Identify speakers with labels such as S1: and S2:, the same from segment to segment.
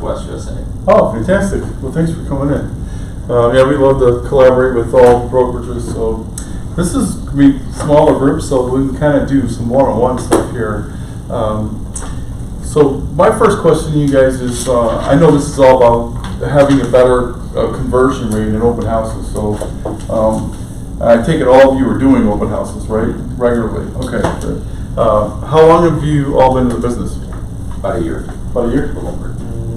S1: Northwest USA.
S2: Oh, fantastic. Well, thanks for coming in. Yeah, we love to collaborate with all brokerages. So this is going to be smaller groups, so we can kind of do some one-on-one stuff here. So my first question to you guys is, I know this is all about having a better conversion rate in open houses. So I take it all of you are doing open houses, right? Regularly. Okay. Good. How long have you all been in the business?
S1: About a year.
S2: About a year?
S1: A little over.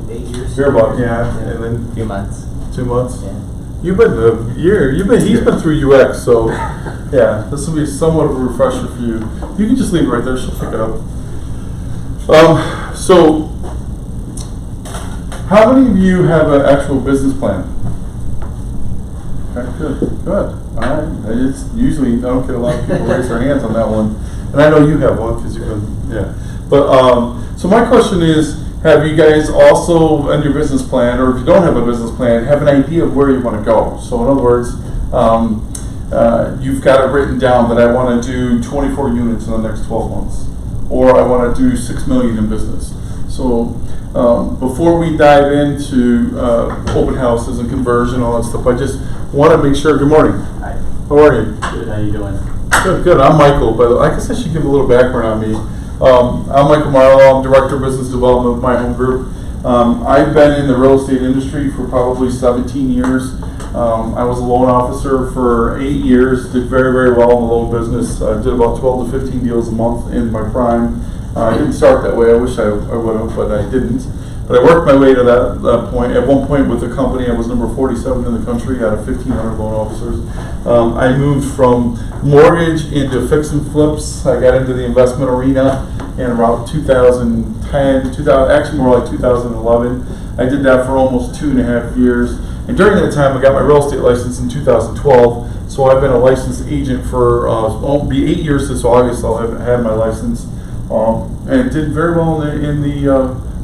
S3: 8 years.
S2: You're about, yeah. And then
S3: A few months.
S2: 2 months?
S3: Yeah.
S2: You've been a year. He's been through UX, so yeah, this will be somewhat of a refresher for you. You can just leave it right there. She'll pick it up. So, how many of you have an actual business plan? Okay, good. All right. It's usually I don't get a lot of people raise their hands on that one, and I know you have one because you've been But so my question is, have you guys also in your business plan, or if you don't have a business plan, have an idea of where you want to go? So in other words, you've got it written down that I want to do 24 units in the next 12 months, or I want to do 6 million in business. So before we dive into open houses and conversion, all that stuff, I just want to make sure. Good morning.
S3: Hi.
S2: How are you?
S3: Good. How you doing?
S2: Good. I'm Michael. But I guess I should give a little background on me. I'm Michael Marlowe. I'm Director of Business Development with My Home Group. I've been in the real estate industry for probably 17 years. I was a loan officer for 8 years, did very, very well in the loan business. I did about 12 to 15 deals a month in my prime. I didn't start that way. I wish I would have, but I didn't. But I worked my way to that point. At one point with the company, I was number 47 in the country out of 1,500 loan officers. I moved from mortgage into fix and flips. I got into the investment arena in around 2010, actually more like 2011. I did that for almost 2.5 years. And during that time, I got my real estate license in 2012. So I've been a licensed agent for, it'll be 8 years this August. I'll have had my license. And did very well in the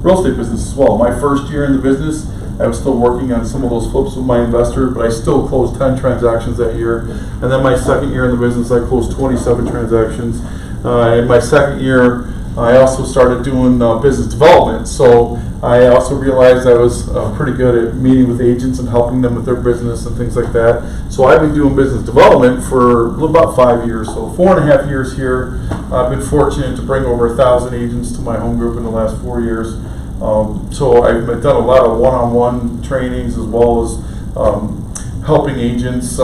S2: real estate business as well. My first year in the business, I was still working on some of those flips with my investor, but I still closed 10 transactions that year. And then my second year in the business, I closed 27 transactions. In my second year, I also started doing business development. So I also realized I was pretty good at meeting with agents and helping them with their business and things like that. So I've been doing business development for about 5 years. So 4.5 years here. I've been fortunate to bring over 1,000 agents to my home group in the last 4 years. So I've done a lot of one-on-one trainings as well as helping agents.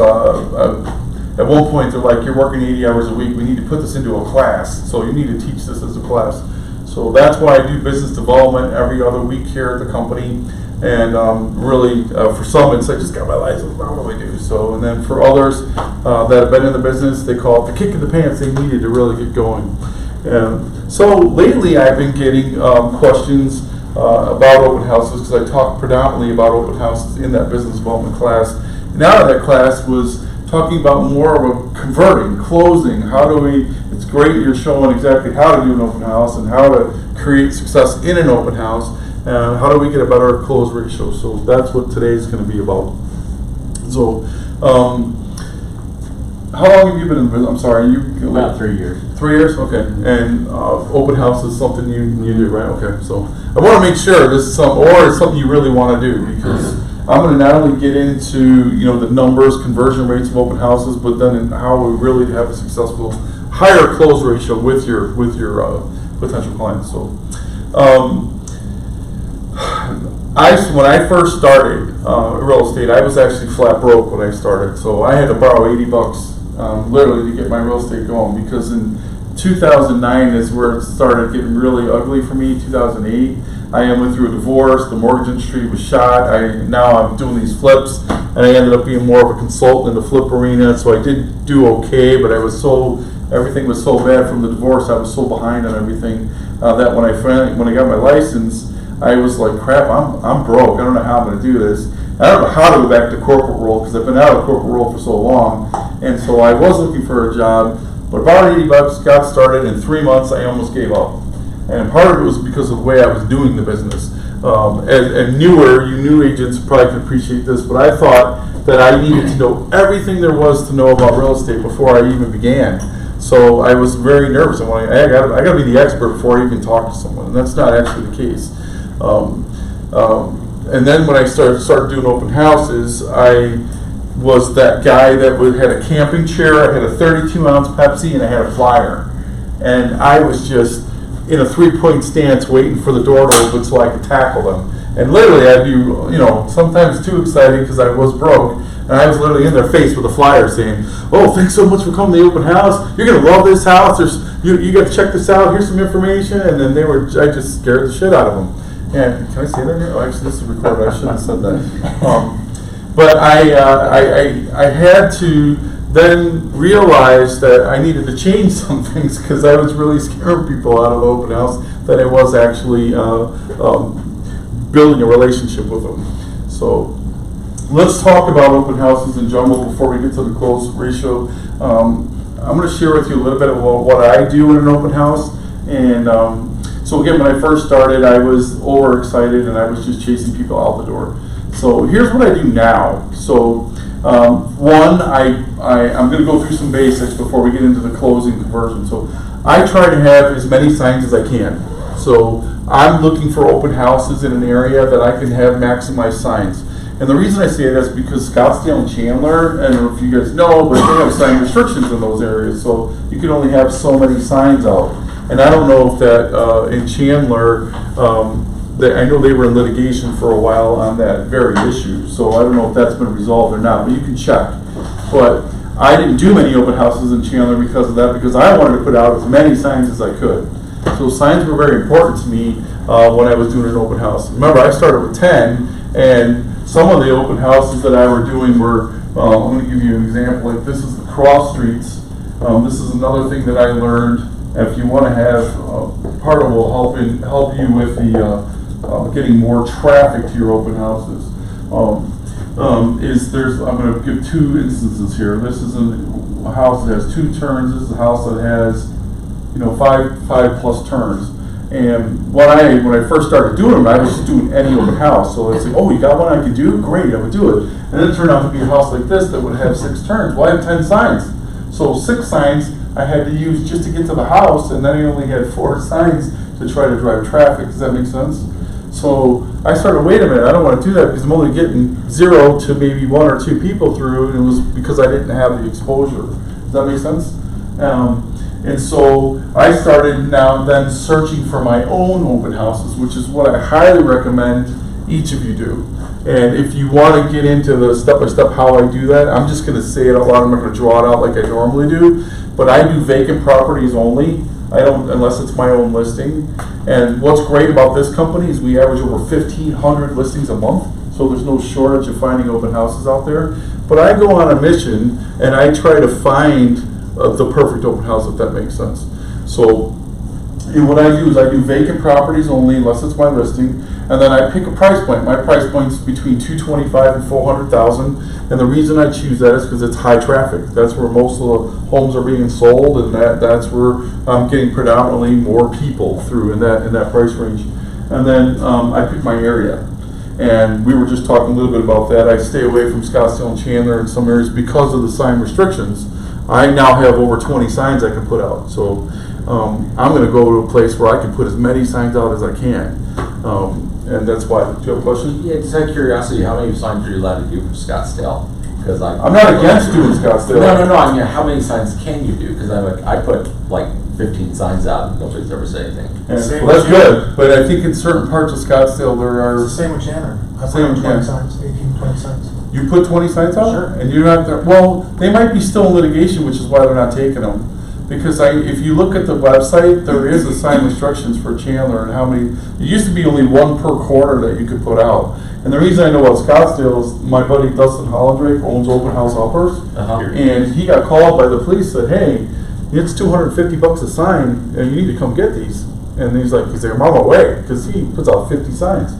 S2: At one point, they're like, "You're working 80 hours a week. We need to put this into a class. So you need to teach this as a class." So that's why I do business development every other week here at the company. And really, for some, it's I just got my license. What do I do? So, and then for others that have been in the business, they call it the kick in the pants they needed to really get going. So lately, I've been getting questions about open houses because I talk predominantly about open houses in that business development class. And out of that class was talking about more of a converting, closing. How do we? It's great you're showing exactly how to do an open house and how to create success in an open house, and how do we get a better close ratio. So that's what today's going to be about. So, how long have you been in business? I'm sorry,
S3: About 3 years.
S2: 3 years, okay. And open house is something you do, right? Okay. So I want to make sure this is something you really want to do, because I'm going to not only get into the numbers, conversion rates of open houses, but then in how we really have a successful higher close ratio with your potential clients. So, when I first started real estate, I was actually flat broke when I started. So I had to borrow $80 literally to get my real estate going, because in 2009 is where it started getting really ugly for me. 2008. I went through a divorce. The mortgage industry was shot. Now I'm doing these flips, and I ended up being more of a consultant in the flip arena. So I did do okay, but everything was so bad from the divorce. I was so behind on everything that when I got my license, I was like, crap, I'm broke. I don't know how I'm going to do this. I don't know how to go back to corporate world, because I've been out of corporate world for so long, and so I was looking for a job. But about $80 got started. In 3 months, I almost gave up. And part of it was because of the way I was doing the business. And new agents probably can appreciate this, but I thought that I needed to know everything there was to know about real estate before I even began. So I was very nervous. I got to be the expert before I even talk to someone, and that's not actually the case. And then when I started doing open houses, I was that guy that had a camping chair, I had a 32-ounce Pepsi, and I had a flyer. And I was just in a 3-point stance waiting for the door to open so I could tackle them. And literally I'd be, sometimes too excited because I was broke. And I was literally in their face with a flyer saying, "Oh, thanks so much for coming to the open house. You're going to love this house. You got to check this out. Here's some information." And then I just scared the shit out of them. And can I say that here? Oh, actually, this is recorded. I shouldn't have said that. But I had to then realize that I needed to change some things because I was really scaring people out of the open house that I was actually building a relationship with them. So let's talk about open houses in general before we get to the close ratio. I'm going to share with you a little bit about what I do in an open house. And so again, when I first started, I was overexcited and I was just chasing people out the door. So here's what I do now. So one, I'm going to go through some basics before we get into the closing conversion. So I try to have as many signs as I can. So I'm looking for open houses in an area that I can have maximized signs. And the reason I say that is because Scottsdale and Chandler, I don't know if you guys know, but they have sign restrictions in those areas. So you can only have so many signs out. And I don't know if that in Chandler, I know they were in litigation for a while on that very issue. So I don't know if that's been resolved or not, but you can check. But I didn't do many open houses in Chandler because of that, because I wanted to put out as many signs as I could. So signs were very important to me when I was doing an open house. Remember, I started with 10, and some of the open houses that I were doing were, I'm going to give you an example. Like this is the cross streets. This is another thing that I learned. If you want to have, part of it will help you with the getting more traffic to your open houses. I'm going to give two instances here. This is a house that has 2 turns. This is a house that has, 5 plus turns. And when I first started doing them, I was just doing any open house. So it's like, oh, you got one I could do? Great, I would do it. And then it turned out to be a house like this that would have 6 turns. Well, I have 10 signs. So 6 signs I had to use just to get to the house, and then I only had 4 signs to try to drive traffic. Does that make sense? So I started, wait a minute, I don't want to do that because I'm only getting 0 to maybe 1 or 2 people through, and it was because I didn't have the exposure. Does that make sense? And so I started now then searching for my own open houses, which is what I highly recommend each of you do. And if you want to get into the step-by-step how I do that, I'm just going to say it out loud. I'm not going to draw it out like I normally do. But I do vacant properties only. I don't, unless it's my own listing. And what's great about this company is we average over 1,500 listings a month. So there's no shortage of finding open houses out there. But I go on a mission and I try to find the perfect open house, if that makes sense. So what I do is I do vacant properties only, unless it's my listing, and then I pick a price point. My price point's between $225,000 and $400,000, and the reason I choose that is because it's high traffic. That's where most of the homes are being sold, and that's where I'm getting predominantly more people through in that price range. And then I pick my area. And we were just talking a little bit about that. I stay away from Scottsdale and Chandler in some areas because of the sign restrictions. I now have over 20 signs I can put out. So I'm going to go to a place where I can put as many signs out as I can. And that's why. Do you have a question?
S1: Yeah, just out of curiosity, how many signs are you allowed to do for Scottsdale? Because
S2: I'm not against doing Scottsdale.
S1: No. I mean, how many signs can you do? Because I put like 15 signs out and nobody's ever said anything.
S2: Well, that's good, but I think in certain parts of Scottsdale there are.
S4: It's the same with Chandler. I put
S2: Same
S4: in
S2: with
S4: 20
S2: Chandler.
S4: signs, 18, 20 signs.
S2: You put 20 signs out?
S4: Sure.
S2: And you're not there. Well, they might be still in litigation, which is why they're not taking them. Because if you look at the website, there is a sign restrictions for Chandler and how many. It used to be only 1 per quarter that you could put out. And the reason I know about Scottsdale is my buddy Dustin Hollandrake owns Open House Uppers, and he got called by the police, said, hey, it's $250 a sign, and you need to come get these. And he's like, I'm on my way, because he puts out 50 signs.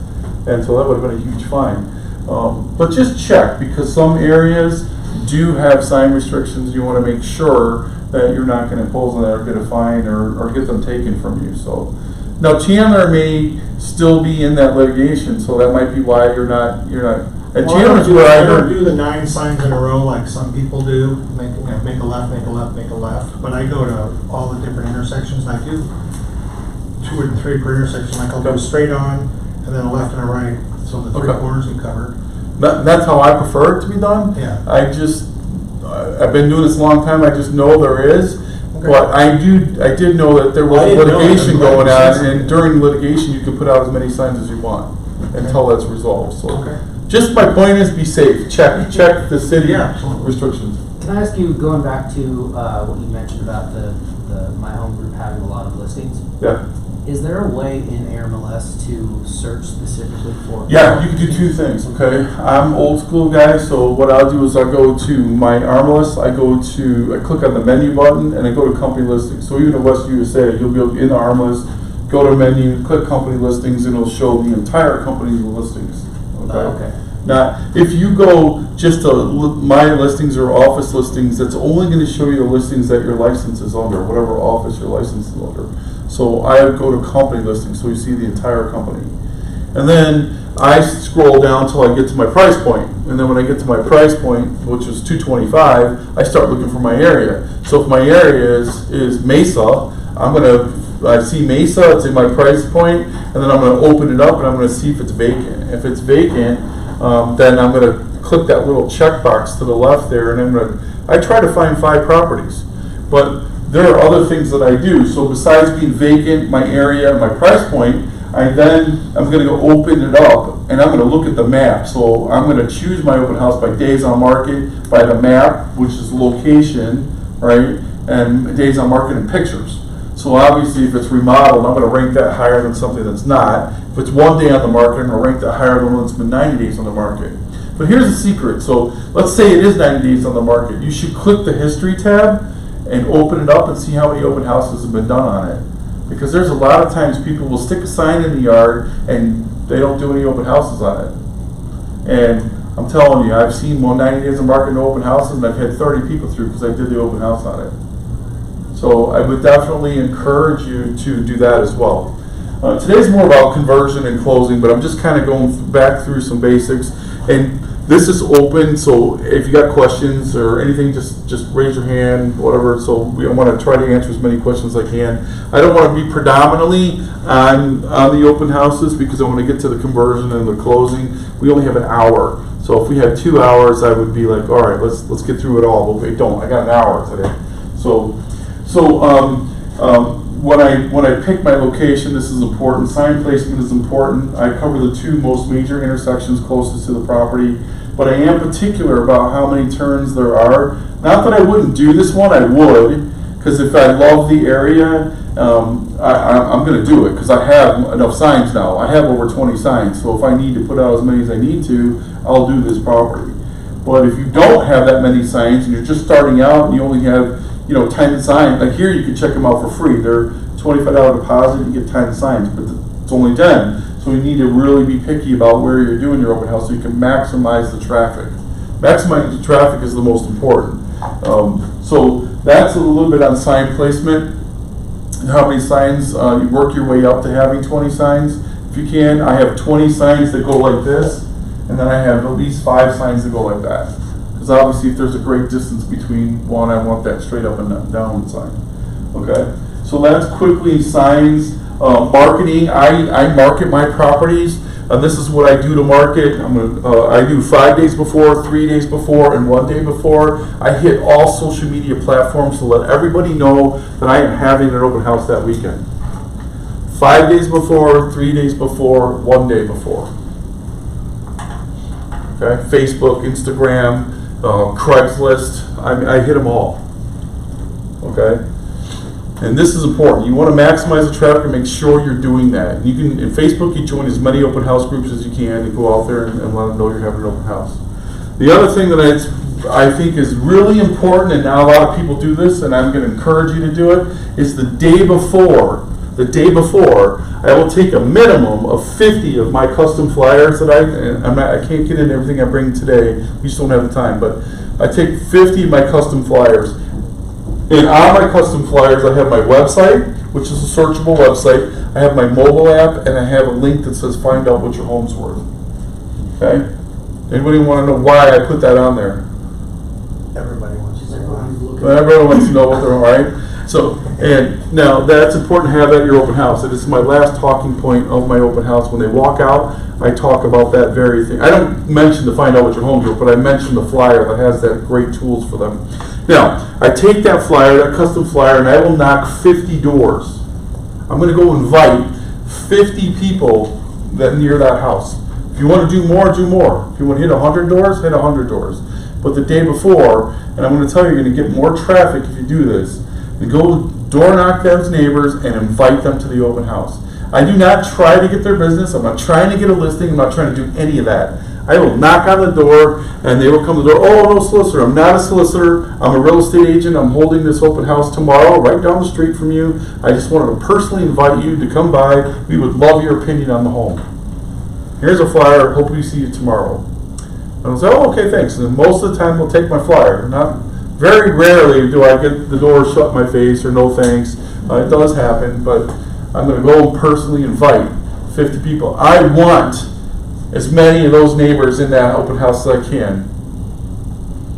S2: And so that would have been a huge fine. But just check, because some areas do have sign restrictions. You want to make sure that you're not going to impose on that or get a fine or get them taken from you. So now Chandler may still be in that litigation, so that might be why you're not. And Chandler's where I
S4: don't
S2: heard.
S4: do the 9 signs in a row like some people do. Make a left, make a left, make a left. But I go to all the different intersections. And I do 2 or 3 per intersection. Like I'll go straight on, and then a left and a right. so the
S2: Okay.
S4: 3/4 you covered.
S2: That's how I prefer it to be done.
S4: Yeah.
S2: I've been doing this a long time, I just know there is.
S4: Okay.
S2: But I did know that there was
S3: I didn't know
S2: litigation
S3: that.
S2: going on, and during litigation, you can put out as many signs as you want until that's resolved, so.
S4: Okay.
S2: Just my point is be safe, check the city
S4: Yeah, absolutely.
S2: restrictions.
S5: Can I ask you, going back to what you mentioned about the My Home Group having a lot of listings,
S2: Yeah.
S5: is there a way in AirMLS to search specifically for?
S2: Yeah, you can do two things, okay? I'm old school guy, so what I'll do is I'll go to my Armless, I click on the menu button, and I go to company listings. So even in West USA, you'll be able, in the Armless, go to menu, click company listings, and it'll show the entire company's listings, okay?
S5: Okay.
S2: Now, if you go just to my listings or office listings, that's only gonna show you the listings that your license is under, whatever office your license is under. So I would go to company listings, so you see the entire company. And then I scroll down till I get to my price point. And then when I get to my price point, which is $225, I start looking for my area. So if my area is Mesa, I see Mesa, it's in my price point, and then I'm gonna open it up and I'm gonna see if it's vacant. If it's vacant, then I'm gonna click that little checkbox to the left there, and I try to find 5 properties. But there are other things that I do. So besides being vacant, my area, my price point, I'm gonna go open it up and I'm gonna look at the map. So I'm gonna choose my open house by days on market, by the map, which is location, right? And days on market and pictures. So obviously if it's remodeled, I'm gonna rank that higher than something that's not. If it's 1 day on the market, I'm gonna rank that higher than one that's been 90 days on the market. But here's the secret. So let's say it is 90 days on the market. You should click the history tab and open it up and see how many open houses have been done on it. Because there's a lot of times people will stick a sign in the yard and they don't do any open houses on it. And I'm telling you, I've seen 90 days on market, no open houses, and I've had 30 people through because I did the open house on it. So I would definitely encourage you to do that as well. Today's more about conversion and closing, but I'm just kind of going back through some basics. And this is open, so if you got questions or anything, just raise your hand, whatever. So I want to try to answer as many questions as I can. I don't want to be predominantly on the open houses because I want to get to the conversion and the closing. We only have an hour. So if we had 2 hours, I would be like, all right, let's get through it all. But we don't. I got an hour today. When I pick my location, this is important. Sign placement is important. I cover the 2 most major intersections closest to the property, but I am particular about how many turns there are. Not that I wouldn't do this one, I would, because if I love the area, I'm going to do it because I have enough signs now. I have over 20 signs, so if I need to put out as many as I need to, I'll do this property. But if you don't have that many signs and you're just starting out and you only have 10 signs, like here you can check them out for free. They're $25 deposit, you get 10 signs, but it's only 10. So you need to really be picky about where you're doing your open house so you can maximize the traffic. Maximizing the traffic is the most important. So that's a little bit on sign placement. And how many signs, you work your way up to having 20 signs. If you can, I have 20 signs that go like this, and then I have at least 5 signs that go like that. Because obviously if there's a great distance between one, I want that straight up and down sign. Okay, so that's quickly signs. Marketing, I market my properties. This is what I do to market. I do 5 days before, 3 days before, and 1 day before. I hit all social media platforms to let everybody know that I am having an open house that weekend. 5 days before, 3 days before, 1 day before. Okay, Facebook, Instagram, Craigslist, I hit them all. Okay, and this is important. You want to maximize the traffic and make sure you're doing that. You can, in Facebook, you join as many open house groups as you can and go out there and let them know you're having an open house. The other thing that I think is really important, and not a lot of people do this, and I'm going to encourage you to do it, is the day before. The day before, I will take a minimum of 50 of my custom flyers that I can't get into everything I bring today. We just don't have the time, but I take 50 of my custom flyers. And on my custom flyers, I have my website, which is a searchable website. I have my mobile app, and I have a link that says "Find out what your home's worth." Okay. Anybody want to know why I put that on there?
S4: Everybody wants to know.
S2: Everyone wants to know what they're all right. So And now, that's important to have at your open house. It is my last talking point of my open house. When they walk out, I talk about that very thing. I don't mention to find out what your home's worth, but I mention the flyer that has that great tools for them. Now, I take that flyer, that custom flyer, and I will knock 50 doors. I'm going to go invite 50 people that near that house. If you want to do more, do more. If you want to hit 100 doors, hit 100 doors. But the day before, and I'm going to tell you, you're going to get more traffic if you do this, and go door knock those neighbors and invite them to the open house. I do not try to get their business. I'm not trying to get a listing. I'm not trying to do any of that. I will knock on the door, and they will come to the door. Oh, no solicitor. I'm not a solicitor. I'm a real estate agent. I'm holding this open house tomorrow right down the street from you. I just wanted to personally invite you to come by. We would love your opinion on the home. Here's a flyer. Hope we see you tomorrow. And I'll say, oh, okay, thanks. And most of the time, they'll take my flyer. Very rarely do I get the door shut in my face or no thanks. It does happen, but I'm going to go and personally invite 50 people. I want as many of those neighbors in that open house as I can.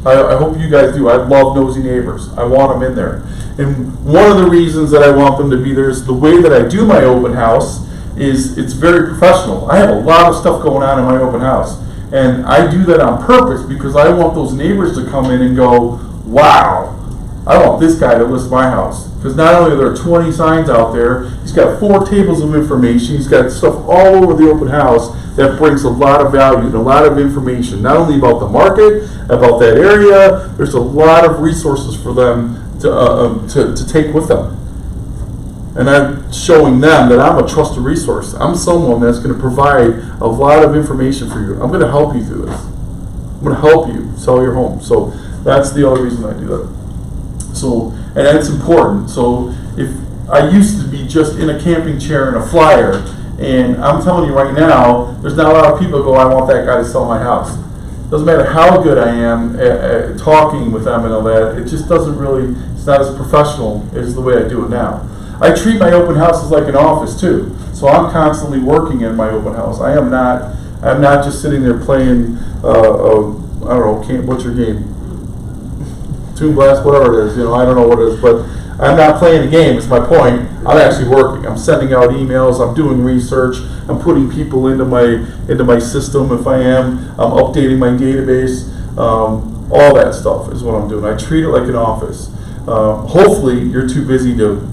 S2: I hope you guys do. I love nosy neighbors. I want them in there. And one of the reasons that I want them to be there is the way that I do my open house is it's very professional. I have a lot of stuff going on in my open house. And I do that on purpose because I want those neighbors to come in and go, wow, I want this guy to list my house. Because not only are there 20 signs out there, he's got 4 tables of information, he's got stuff all over the open house that brings a lot of value and a lot of information, not only about the market, about that area. There's a lot of resources for them to take with them. And I'm showing them that I'm a trusted resource. I'm someone that's going to provide a lot of information for you. I'm going to help you through this. I'm going to help you sell your home. So that's the other reason I do that. So, and that's important. So if I used to be just in a camping chair and a flyer, and I'm telling you right now, there's not a lot of people go, I want that guy to sell my house. Doesn't matter how good I am at talking with them and all that, it just doesn't really, it's not as professional as the way I do it now. I treat my open houses like an office too. So I'm constantly working in my open house. I'm not just sitting there playing, I don't know, what's your game? Toon Blast, whatever it is, I don't know what it is, but I'm not playing a game, it's my point. I'm actually working. I'm sending out emails, I'm doing research, I'm putting people into my system if I am, I'm updating my database, all that stuff is what I'm doing. I treat it like an office. Hopefully you're too busy to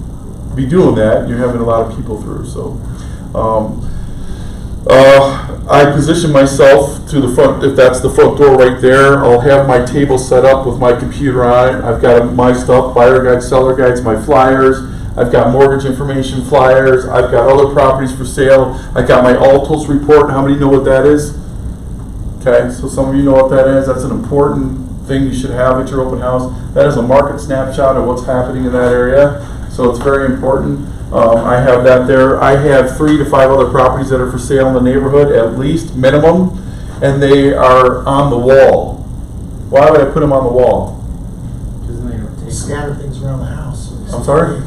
S2: be doing that. You're having a lot of people through. So I position myself to the front. If that's the front door right there, I'll have my table set up with my computer on it. I've got my stuff, buyer guides, seller guides, my flyers. I've got mortgage information flyers. I've got other properties for sale. I've got my Altos report. How many know what that is? Okay, so some of you know what that is. That's an important thing you should have at your open house. That is a market snapshot of what's happening in that area. So it's very important. I have that there. I have 3 to 5 other properties that are for sale in the neighborhood, at least, minimum, and they are on the wall. Why would I put them on the wall?
S4: Scatter things around the house.
S2: I'm sorry?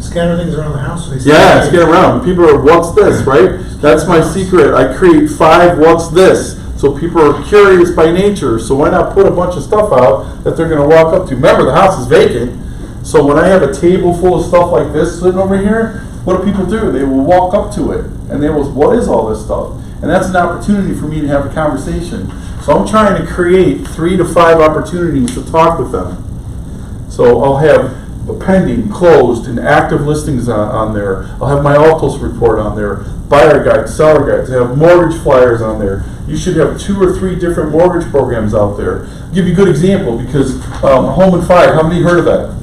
S4: Scatter things around the house. So
S2: Yeah, get around. People are, what's this, right? That's my secret. I create 5 what's this. So people are curious by nature. So why not put a bunch of stuff out that they're going to walk up to? Remember, the house is vacant. So when I have a table full of stuff like this sitting over here, what do people do? They will walk up to it and they will, what is all this stuff? And that's an opportunity for me to have a conversation. So I'm trying to create 3 to 5 opportunities to talk with them. So I'll have pending, closed, and active listings on there. I'll have my Altos report on there, buyer guides, seller guides. I have mortgage flyers on there. You should have 2 or 3 different mortgage programs out there. I'll give you a good example because Home and Fire, how many heard of that?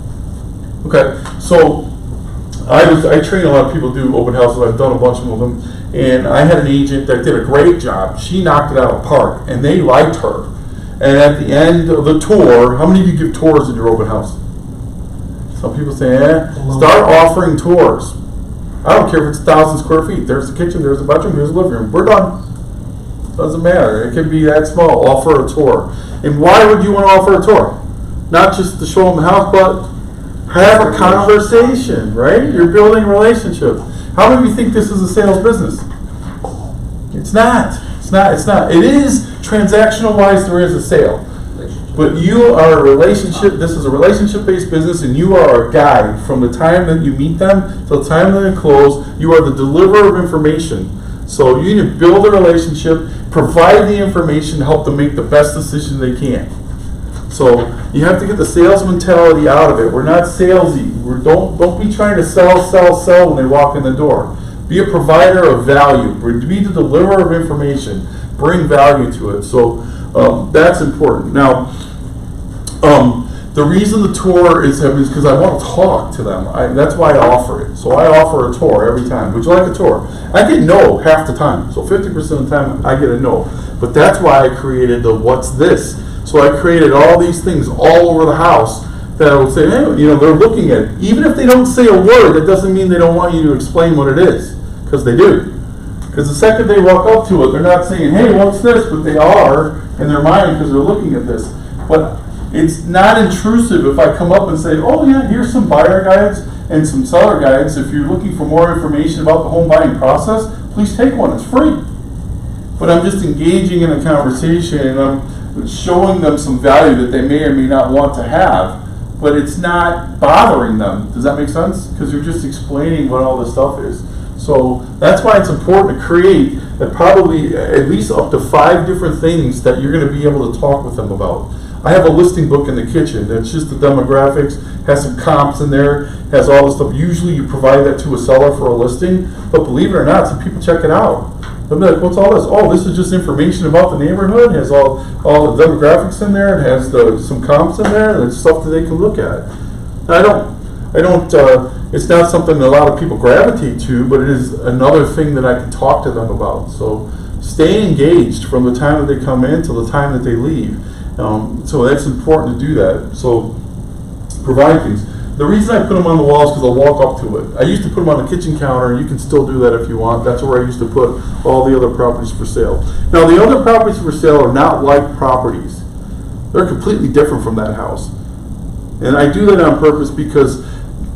S2: Okay, so I train a lot of people to do open houses. I've done a bunch of them, and I had an agent that did a great job. She knocked it out of the park, and they liked her. And at the end of the tour, how many of you give tours in your open house? Some people say, start offering tours. I don't care if it's 1,000 square feet. There's the kitchen, there's the bedroom, here's the living room. We're done. Doesn't matter. It can be that small. Offer a tour. And why would you want to offer a tour? Not just to show them the house, but have a conversation, right? You're building a relationship. How many of you think this is a sales business? It's not. It's not. It is transactional wise. There is a sale. But you are a relationship, this is a relationship-based business, and you are a guide from the time that you meet them till the time that they close. You are the deliverer of information. So you need to build a relationship, provide the information to help them make the best decision they can. So you have to get the sales mentality out of it. We're not salesy. Don't be trying to sell when they walk in the door. Be a provider of value. Be the deliverer of information. Bring value to it. So that's important. Now, the reason the tour is because I want to talk to them. That's why I offer it. So I offer a tour every time. Would you like a tour? I get no half the time. So 50% of the time I get a no. But that's why I created the what's this. So I created all these things all over the house that I would say, hey, they're looking at it. Even if they don't say a word, that doesn't mean they don't want you to explain what it is. Because they do. Because the second they walk up to it, they're not saying, hey, what's this? But they are in their mind because they're looking at this. But it's not intrusive if I come up and say, oh yeah, here's some buyer guides and some seller guides. If you're looking for more information about the home buying process, please take one. It's free. But I'm just engaging in a conversation and I'm showing them some value that they may or may not want to have, but it's not bothering them. Does that make sense? Because you're just explaining what all this stuff is. So that's why it's important to create probably at least up to 5 different things that you're going to be able to talk with them about. I have a listing book in the kitchen that's just the demographics, has some comps in there, has all this stuff. Usually you provide that to a seller for a listing, but believe it or not, some people check it out. They'll be like, what's all this? Oh, this is just information about the neighborhood. It has all the demographics in there. It has some comps in there, and it's stuff that they can look at. It's not something that a lot of people gravitate to, but it is another thing that I can talk to them about. So stay engaged from the time that they come in till the time that they leave. So that's important to do that. So provide things. The reason I put them on the walls is because I'll walk up to it. I used to put them on the kitchen counter, and you can still do that if you want. That's where I used to put all the other properties for sale. Now, the other properties for sale are not like properties. They're completely different from that house. And I do that on purpose because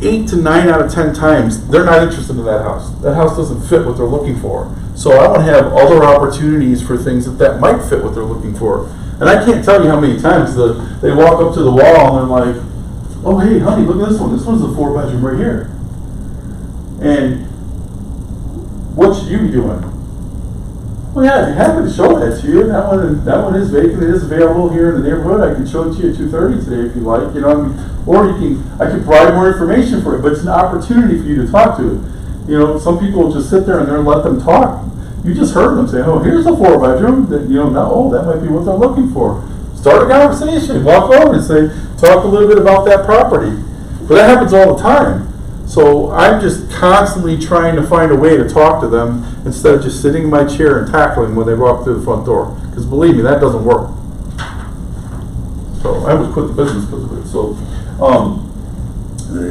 S2: 8 to 9 out of 10 times, they're not interested in that house. That house doesn't fit what they're looking for. So I want to have other opportunities for things that might fit what they're looking for. And I can't tell you how many times they walk up to the wall and they're like, oh, hey, honey, look at this one. This one's a 4-bedroom right here. And what should you be doing? Well, yeah, I'd be happy to show that to you. That one is vacant. It is available here in the neighborhood. I can show it to you at 2:30 today if you like. Or I can provide more information for it. But it's an opportunity for you to talk to. Some people will just sit there and they'll let them talk. You just heard them say, oh, here's a 4-bedroom. That might be what they're looking for. Start a conversation. Walk over and say, talk a little bit about that property. But that happens all the time. So I'm just constantly trying to find a way to talk to them instead of just sitting in my chair and tackling when they walk through the front door. Because believe me, that doesn't work. So I almost quit the business because of it. So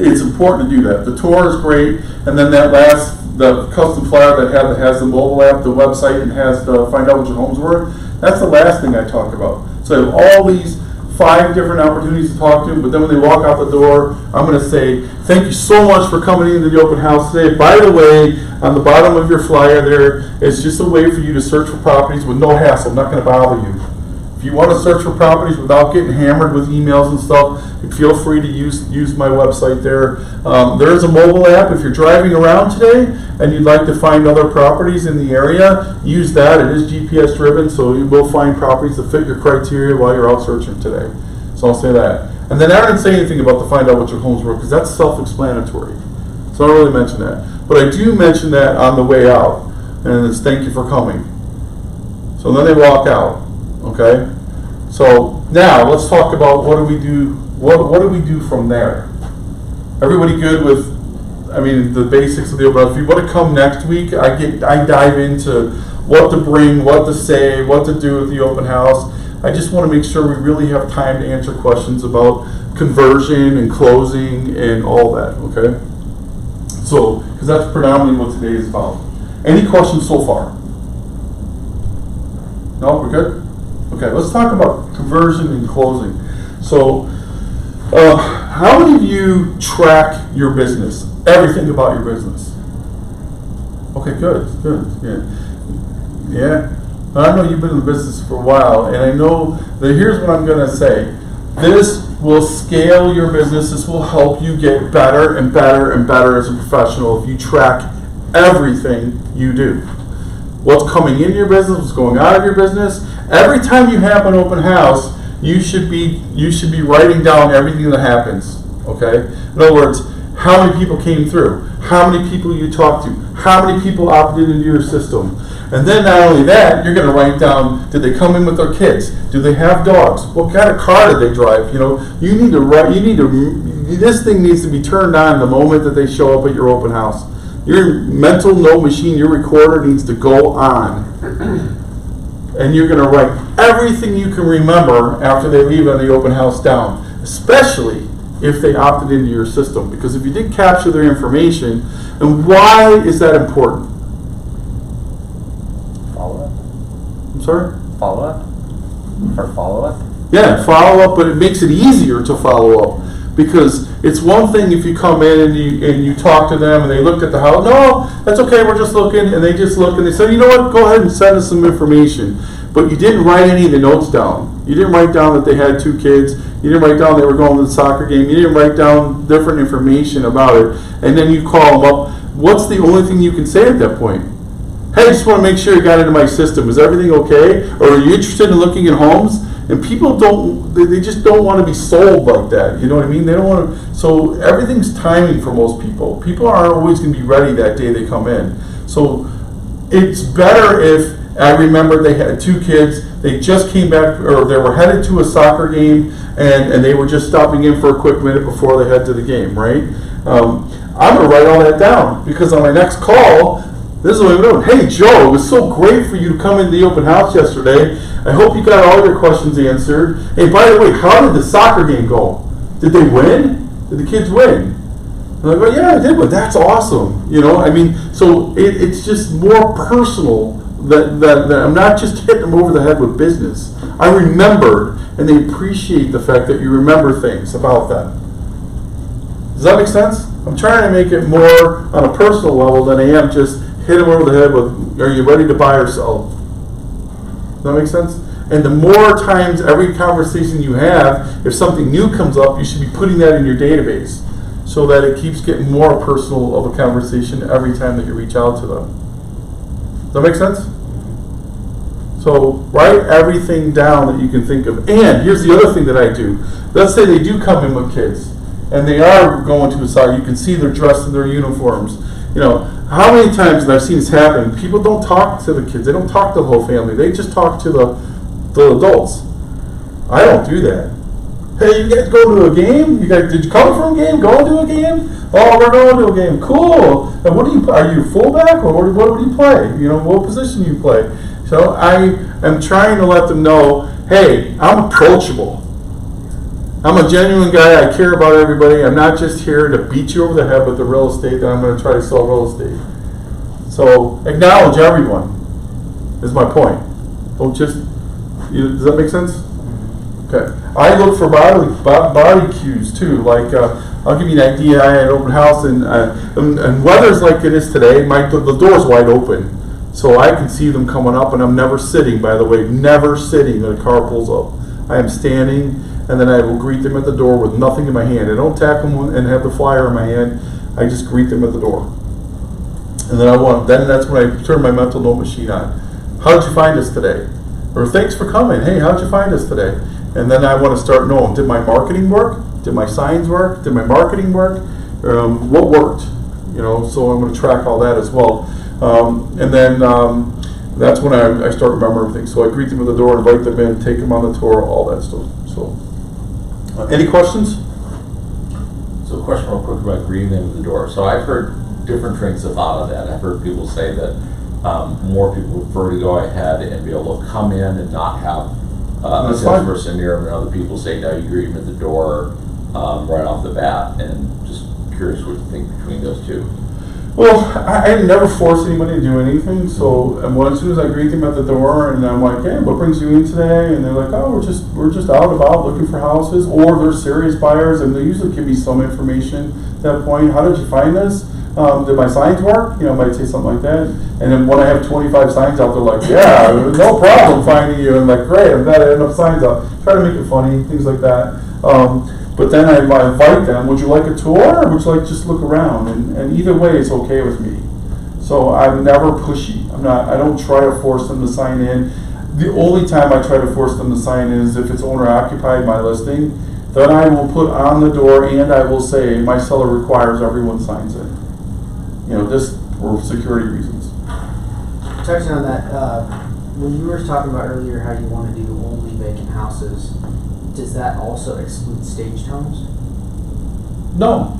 S2: it's important to do that. The tour is great. And then the custom flyer that has the mobile app, the website, and has the find out what your home's worth, that's the last thing I talk about. So I have all these 5 different opportunities to talk to them, but then when they walk out the door, I'm going to say, thank you so much for coming into the open house today. By the way, on the bottom of your flyer there is just a way for you to search for properties with no hassle. I'm not going to bother you. If you want to search for properties without getting hammered with emails and stuff, feel free to use my website there. There is a mobile app. If you're driving around today and you'd like to find other properties in the area, use that. It is GPS driven, so you will find properties that fit your criteria while you're out searching today. So I'll say that. And then I didn't say anything about to find out what your home's worth because that's self-explanatory. So I don't really mention that. But I do mention that on the way out. And it's thank you for coming. So then they walk out. Okay? So now let's talk about what do we do. What do we do from there? Everybody good with, the basics of the open house? If you want to come next week, I dive into what to bring, what to say, what to do with the open house. I just want to make sure we really have time to answer questions about conversion and closing and all that, okay? So, because that's predominantly what today is about. Any questions so far? No, we're good? Okay, let's talk about conversion and closing. So, how many of you track your business? Everything about your business? Okay, good, yeah. I know you've been in the business for a while, and I know that here's what I'm going to say. This will scale your business. This will help you get better and better and better as a professional if you track everything you do. What's coming in your business, what's going out of your business. Every time you have an open house, you should be writing down everything that happens. Okay? In other words, how many people came through, how many people you talked to, how many people opted into your system. And then not only that, you're going to write down, did they come in with their kids? Do they have dogs? What kind of car did they drive? You need to write, this thing needs to be turned on the moment that they show up at your open house. Your mental note machine, your recorder needs to go on. And you're going to write everything you can remember after they leave on the open house down, especially if they opted into your system. Because if you did capture their information, and why is that important?
S1: Follow up?
S2: I'm sorry?
S1: Follow up? For follow up?
S2: Yeah, follow up, but it makes it easier to follow up. Because it's one thing if you come in and you talk to them and they looked at the house. No, that's okay, we're just looking. And they just look and they say, you know what, go ahead and send us some information. But you didn't write any of the notes down. You didn't write down that they had 2 kids. You didn't write down they were going to the soccer game. You didn't write down different information about it. And then you call them up. What's the only thing you can say at that point? Hey, I just want to make sure you got into my system. Is everything okay? Or are you interested in looking at homes? And people they just don't want to be sold like that. You know what I mean? They don't want to. So everything's timing for most people. People aren't always going to be ready that day they come in. So it's better if I remember they had 2 kids. They just came back, or they were headed to a soccer game, and they were just stopping in for a quick minute before they head to the game, right? I'm going to write all that down because on my next call, this is what I'm doing. Hey, Joe, it was so great for you to come into the open house yesterday. I hope you got all your questions answered. Hey, by the way, how did the soccer game go? Did they win? Did the kids win? I'm like, well, yeah, I did, but that's awesome. So it's just more personal that I'm not just hitting them over the head with business. I remembered, and they appreciate the fact that you remember things about them. Does that make sense? I'm trying to make it more on a personal level than I am just hit them over the head with, are you ready to buy or sell? Does that make sense? And the more times every conversation you have, if something new comes up, you should be putting that in your database so that it keeps getting more personal of a conversation every time that you reach out to them. Does that make sense? So write everything down that you can think of. And here's the other thing that I do. Let's say they do come in with kids and they are going to a soccer. You can see they're dressed in their uniforms. How many times, and I've seen this happen, people don't talk to the kids. They don't talk to the whole family. They just talk to the adults. I don't do that. Hey, you guys go to a game? Did you come from a game? Go to a game? Oh, we're going to a game. Cool. And are you fullback or what do you play? What position do you play? So I am trying to let them know, hey, I'm approachable. I'm a genuine guy. I care about everybody. I'm not just here to beat you over the head with the real estate that I'm going to try to sell real estate. So acknowledge everyone is my point. Don't just, does that make sense? Okay. I look for body cues too. Like I'll give you an idea. I had an open house and weather's like it is today. The door's wide open. So I can see them coming up, and I'm never sitting, by the way, never sitting when a car pulls up. I am standing, and then I will greet them at the door with nothing in my hand. I don't tap them and have the flyer in my hand. I just greet them at the door. And then that's when I turn my mental note machine on. How did you find us today? Or thanks for coming. Hey, how did you find us today? And then I want to start knowing, did my marketing work? Did my signs work? Did my marketing work? What worked? So I'm going to track all that as well. And then that's when I start remembering things. So I greet them at the door, invite them in, take them on the tour, all that stuff. So, any questions?
S1: So a question real quick about greeting them at the door. So I've heard different trains of thought of that. I've heard people say that more people prefer to go ahead and be able to come in and not have a salesperson near them, and other people say, no, you greet them at the door right off the bat. And just curious what you think between those two.
S2: Well, I never force anybody to do anything, so as soon as I greet them at the door and I'm like, hey, what brings you in today? And they're like, oh, we're just out about looking for houses, or they're serious buyers, and they usually give me some information at that point. How did you find us? Did my signs work? You know, I might say something like that. And then when I have 25 signs out, they're like, yeah, no problem finding you. And I'm like, great, I'm glad I had enough signs out. Try to make it funny, things like that. But then I invite them, would you like a tour, or would you like to just look around? And either way is okay with me. So I'm never pushy. I don't try to force them to sign in. The only time I try to force them to sign in is if it's owner occupied, my listing. Then I will put on the door and I will say, my seller requires everyone signs in. You know, just for security reasons.
S5: Touching on that, when you were talking about earlier how you want to do only vacant houses, does that also exclude staged homes?
S2: No,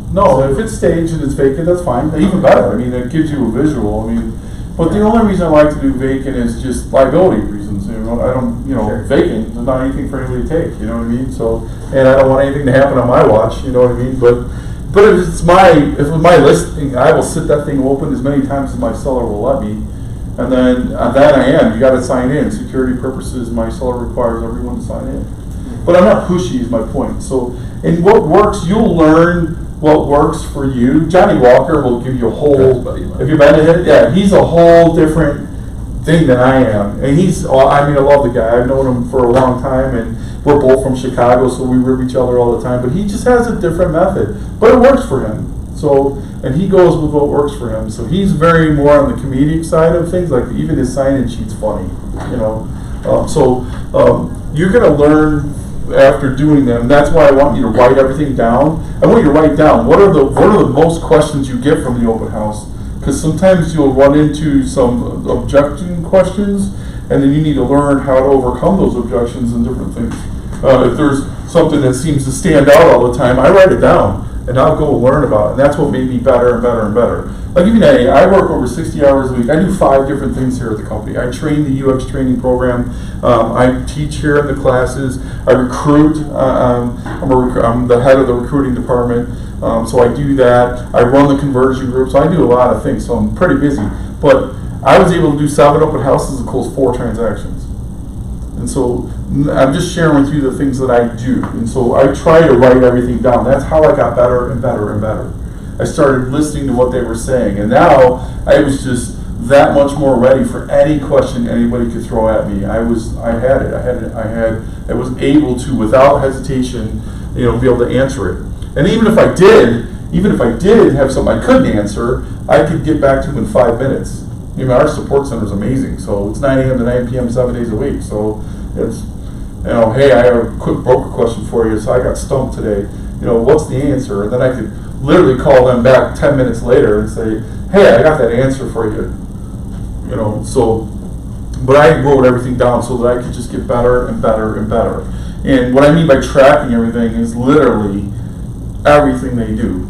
S2: if it's staged and it's vacant, that's fine, even better, I mean, it gives you a visual, I mean, but the only reason I like to do vacant is just liability reasons, you know, I don't, you know,
S5: Sure.
S2: vacant, there's not anything for anybody to take, you know what I mean, so, and I don't want anything to happen on my watch, you know what I mean, but if it's my listing, I will sit that thing open as many times as my seller will let me, and then you gotta sign in, security purposes, my seller requires everyone to sign in. But I'm not pushy is my point. So, in what works, you'll learn what works for you. Johnny Walker will give you a whole, have you been to him? Yeah, he's a whole different thing than I am. And I love the guy. I've known him for a long time, and we're both from Chicago, so we rib each other all the time. But he just has a different method. But it works for him. So, and he goes with what works for him. So he's very more on the comedic side of things, like even his sign-in sheet's funny, you know. You're gonna learn after doing them. That's why I want you to write everything down. I want you to write down what are the most questions you get from the open house, because sometimes you'll run into some objection questions, and then you need to learn how to overcome those objections and different things. If there's something that seems to stand out all the time, I write it down and I'll go learn about it. And that's what made me better and better and better. I'll give you an I work over 60 hours a week. I do 5 different things here at the company. I train the UX training program. I teach here in the classes. I recruit. I'm the head of the recruiting department. So I do that. I run the conversion group. So I do a lot of things. So I'm pretty busy. But I was able to do 7 open houses and close 4 transactions. And so I'm just sharing with you the things that I do. And so I try to write everything down. That's how I got better and better and better. I started listening to what they were saying. And now I was just that much more ready for any question anybody could throw at me. I was able to, without hesitation, be able to answer it. And even if I did have something I couldn't answer, I could get back to them in 5 minutes. Our support center is amazing. So it's 9 a.m. to 9 p.m. 7 days a week. So it's, hey, I have a quick broker question for you. So I got stumped today. What's the answer? And then I could literally call them back 10 minutes later and say, hey, I got that answer for you. But I wrote everything down so that I could just get better and better and better. And what I mean by tracking everything is literally everything they do,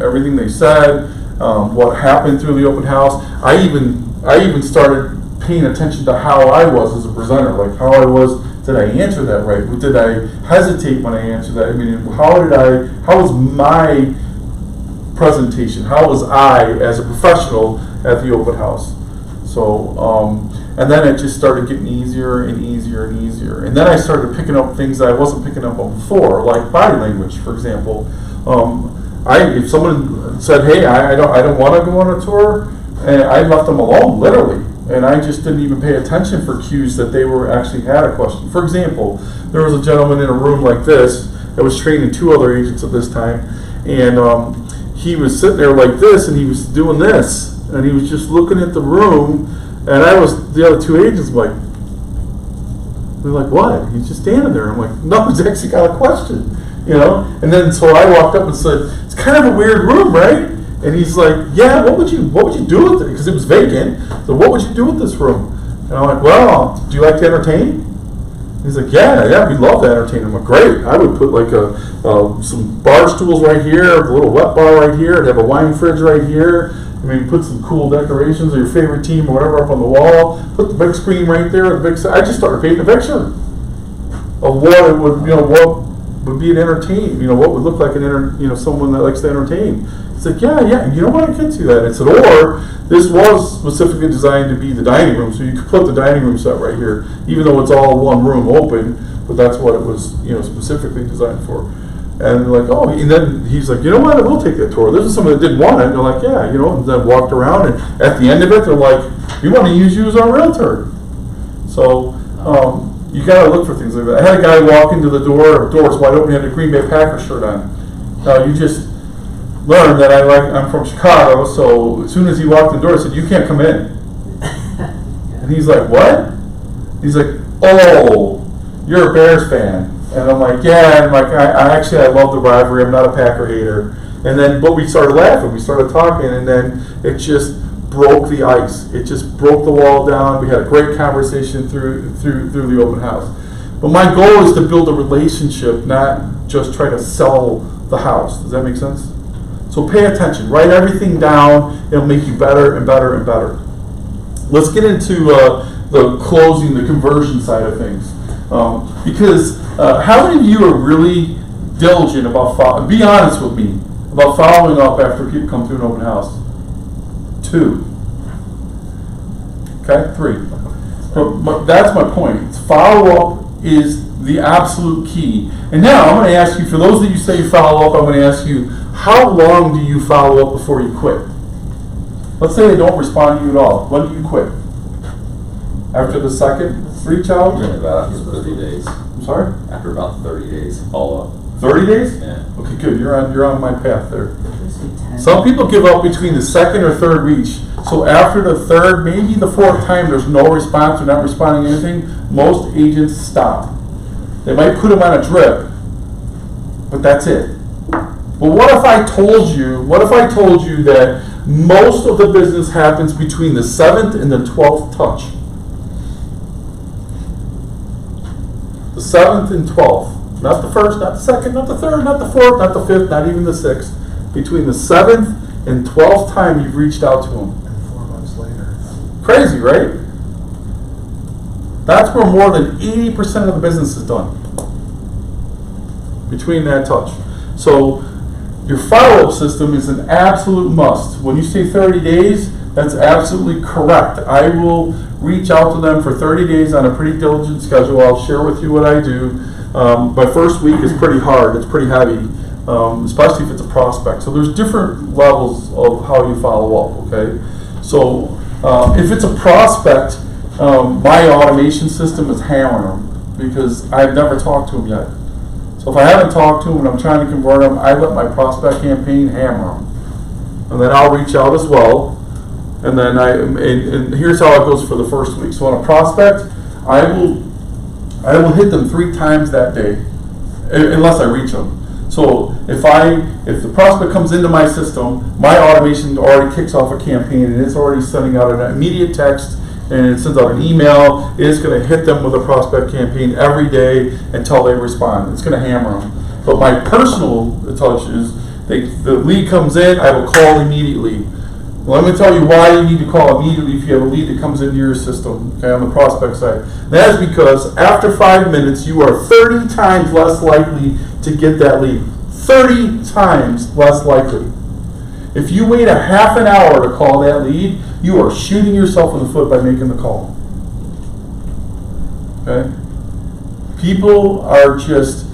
S2: everything they said, what happened through the open house. I even started paying attention to how I was as a presenter, like how I was. Did I answer that right? Did I hesitate when I answered that? How was my presentation? How was I as a professional at the open house? So, and then it just started getting easier and easier and easier. And then I started picking up things that I wasn't picking up on before, like body language, for example. If someone said, hey, I don't want to go on a tour, and I left them alone, literally. And I just didn't even pay attention for cues that they actually had a question. For example, there was a gentleman in a room like this that was training 2 other agents at this time, and he was sitting there like this, and he was doing this, and he was just looking at the room, and the other 2 agents were like, what? He's just standing there. I'm like, no, he's actually got a question, And then so I walked up and said, it's kind of a weird room, right? And he's like, yeah, what would you do with it? Because it was vacant. So what would you do with this room? And I'm like, well, do you like to entertain? He's like, yeah, we'd love to entertain. I'm like, great. I would put like some bar stools right here, a little wet bar right here, and have a wine fridge right here. Put some cool decorations of your favorite team or whatever up on the wall. Put the big screen right there. I just started painting a picture of what it would, what would be an entertain. What would look like someone that likes to entertain. It's like, yeah, you know what, I can see that. It said, or this was specifically designed to be the dining room, so you could put the dining room set right here, even though it's all one room open, but that's what it was, specifically designed for. And like, oh, and then he's like, you know what, we'll take that tour. This is someone that didn't want it. And they're like, yeah, and then walked around, and at the end of it, they're like, we want to use you as our realtor. So, you gotta look for things like that. I had a guy walk into the door was wide open, he had a Green Bay Packers shirt on. Now, you just learned that I'm from Chicago, so as soon as he walked in the door, I said, you can't come in. And he's like, what? He's like, oh, you're a Bears fan. And I'm like, yeah, and I love the rivalry, I'm not a Packer hater. And then, but we started laughing, we started talking, and then it just broke the ice. It just broke the wall down. We had a great conversation through the open house. But my goal is to build a relationship, not just try to sell the house. Does that make sense? So pay attention, write everything down, it'll make you better and better and better. Let's get into the closing, the conversion side of things. Because how many of you are really diligent about be honest with me, about following up after people come through an open house? 2. Okay, 3. But that's my point. Follow-up is the absolute key. And now I'm going to ask you, for those that you say you follow up, I'm going to ask you, how long do you follow up before you quit? Let's say they don't respond to you at all. When do you quit? After the second reach out?
S1: Usually about after 30 days.
S2: I'm sorry?
S1: After about 30 days, follow up.
S2: 30 days?
S1: Yeah.
S2: Okay, good. You're on my path there.
S5: Let's see, 10.
S2: Some people give up between the second or third reach. So after the third, maybe the fourth time, there's no response, they're not responding to anything, most agents stop. They might put them on a drip, but that's it. But what if I told you that most of the business happens between the 7th and the 12th touch? The 7th and 12th. Not the 1st, not the 2nd, not the 3rd, not the 4th, not the 5th, not even the 6th. Between the 7th and 12th time you've reached out to them.
S4: And 4 months later.
S2: Crazy, right? That's where more than 80% of the business is done. Between that touch. So your follow-up system is an absolute must. When you say 30 days, that's absolutely correct. I will reach out to them for 30 days on a pretty diligent schedule. I'll share with you what I do. My first week is pretty hard. It's pretty heavy, especially if it's a prospect. So there's different levels of how you follow up, okay? So if it's a prospect, my automation system is hammering them because I've never talked to them yet. So if I haven't talked to them and I'm trying to convert them, I let my prospect campaign hammer them. And then I'll reach out as well. And then and here's how it goes for the first week. So on a prospect, I will hit them 3 times that day, unless I reach them. So if the prospect comes into my system, my automation already kicks off a campaign and it's already sending out an immediate text and it sends out an email. It's going to hit them with a prospect campaign every day until they respond. It's going to hammer them. But my personal touch is the lead comes in, I will call immediately. Well, let me tell you why you need to call immediately if you have a lead that comes into your system, okay, on the prospect side. That is because after 5 minutes, you are 30 times less likely to get that lead. 30 times less likely. If you wait a half an hour to call that lead, you are shooting yourself in the foot by making the call. Okay? People are just,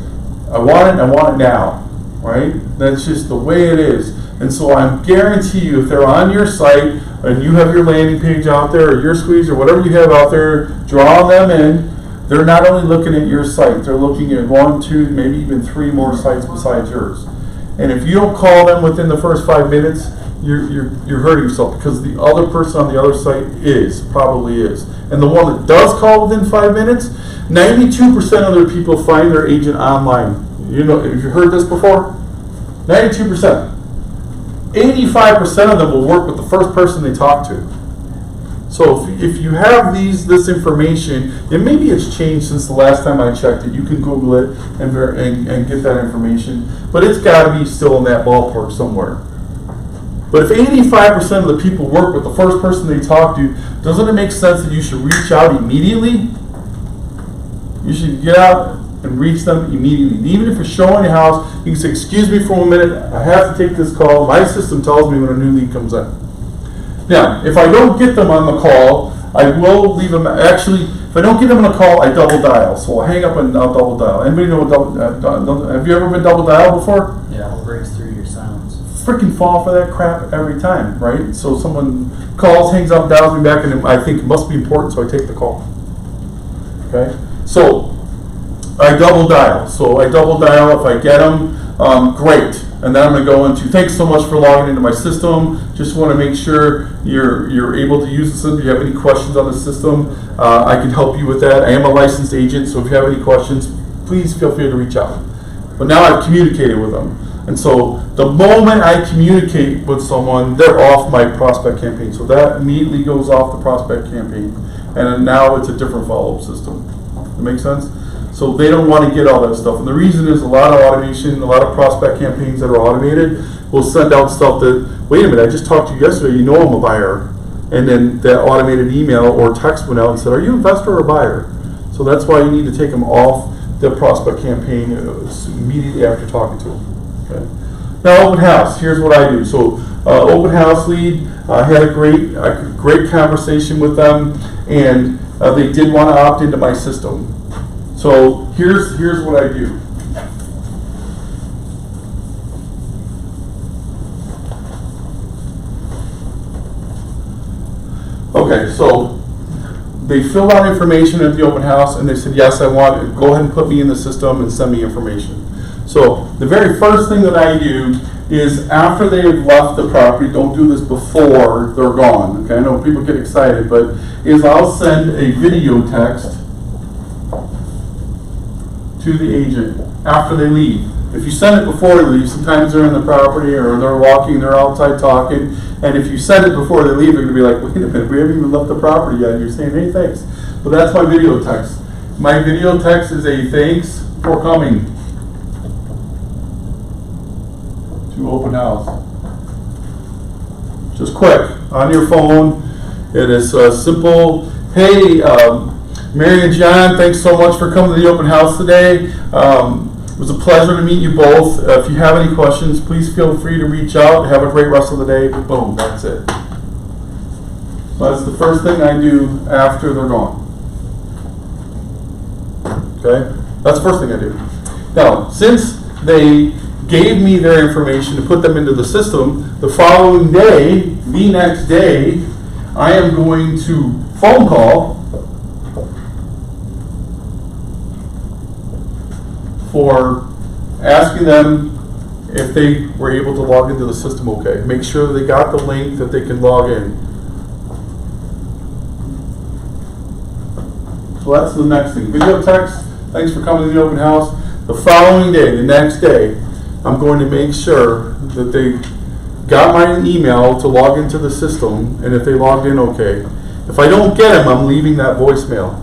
S2: I want it now, right? That's just the way it is. And so I guarantee you, if they're on your site and you have your landing page out there or your squeeze or whatever you have out there, draw them in. They're not only looking at your site, they're looking at 1, 2, maybe even 3 more sites besides yours. And if you don't call them within the first 5 minutes, you're hurting yourself because the other person on the other site probably is. And the one that does call within 5 minutes, 92% of their people find their agent online. You know, have you heard this before? 92%. 85% of them will work with the first person they talk to. So if you have this information, and maybe it's changed since the last time I checked it. You can Google it and get that information. But it's got to be still in that ballpark somewhere. But if 85% of the people work with the first person they talk to, doesn't it make sense that you should reach out immediately? You should get out and reach them immediately. Even if you're showing your house, you can say, excuse me for 1 minute, I have to take this call. My system tells me when a new lead comes in. Now, if I don't get them on the call, I will leave them, actually, if I don't get them on a call, I double dial. So I'll hang up and I'll double dial. Anybody know what have you ever been double dial before?
S3: Yeah, it breaks through your silence.
S2: Freaking fall for that crap every time, right? So someone calls, hangs up, dials me back, and I think it must be important, so I take the call. Okay? So I double dial. So I double dial if I get them, great. And then I'm going to go into, thanks so much for logging into my system. Just want to make sure you're able to use the system. If you have any questions on the system, I can help you with that. I am a licensed agent, so if you have any questions, please feel free to reach out. But now I've communicated with them. And so the moment I communicate with someone, they're off my prospect campaign. So that immediately goes off the prospect campaign. And then now it's a different follow-up system. That make sense? So they don't want to get all that stuff. And the reason is a lot of automation, a lot of prospect campaigns that are automated will send out stuff that, wait a minute, I just talked to you yesterday, you know I'm a buyer. And then that automated email or text went out and said, are you an investor or a buyer? So that's why you need to take them off the prospect campaign immediately after talking to them. Okay. Now open house, here's what I do. So open house lead, I had a great conversation with them, and they did want to opt into my system. So here's what I do. Okay, so they filled out information at the open house and they said, yes, I want it. Go ahead and put me in the system and send me information. So the very first thing that I do is after they've left the property, don't do this before they're gone. Okay, I know people get excited, but I'll send a video text to the agent after they leave. If you send it before they leave, sometimes they're in the property or they're walking, they're outside talking, and if you send it before they leave, they're going to be like, wait a minute, we haven't even left the property yet, and you're saying, hey, thanks. But that's my video text. My video text is a thanks for coming to open house. Just quick, on your phone, it is simple, hey, Mary and John, thanks so much for coming to the open house today. It was a pleasure to meet you both. If you have any questions, please feel free to reach out. Have a great rest of the day. Boom, that's it. That's the first thing I do after they're gone. Okay? That's the first thing I do. Now, since they gave me their information to put them into the system, the following day, the next day, I am going to phone call for asking them if they were able to log into the system okay. Make sure they got the link that they can log in. So that's the next thing. Video text, thanks for coming to the open house. The following day, the next day, I'm going to make sure that they got my email to log into the system, and if they logged in okay. If I don't get them, I'm leaving that voicemail.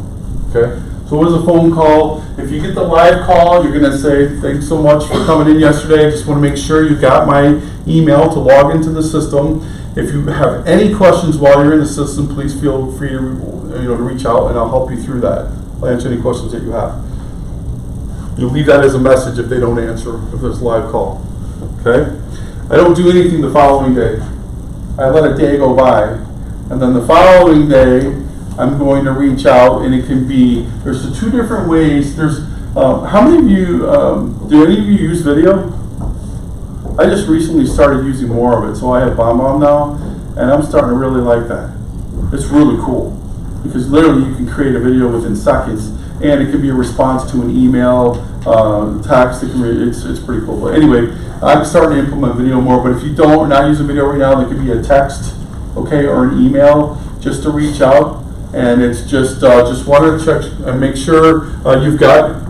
S2: Okay? So what is a phone call? If you get the live call, you're going to say, thanks so much for coming in yesterday. I just want to make sure you got my email to log into the system. If you have any questions while you're in the system, please feel free to reach out and I'll help you through that. I'll answer any questions that you have. You leave that as a message if they don't answer, if there's a live call. Okay? I don't do anything the following day. I let a day go by. And then the following day, I'm going to reach out, and it can be, there's two different ways. There's, how many of you, do any of you use video? I just recently started using more of it, so I have BombBomb now, and I'm starting to really like that. It's really cool, because literally you can create a video within seconds, and it can be a response to an email, text, it's pretty cool. But anyway, I'm starting to implement video more, but if you don't, not using video right now, there could be a text, okay, or an email, just to reach out. And it's just wanted to check and make sure you've got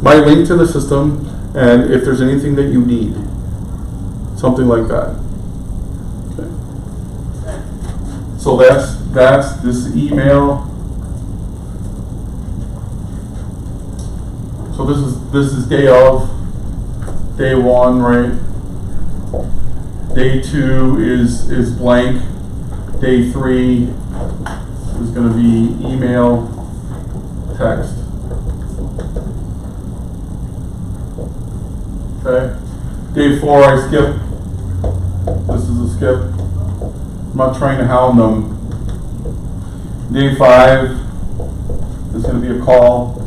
S2: my link to the system, and if there's anything that you need, something like that. Okay. So that's this email. So this is day one, right? Day two is blank. Day three is going to be email, text. Okay. Day four, I skip. This is a skip. I'm not trying to hound them. Day five There's gonna be a call.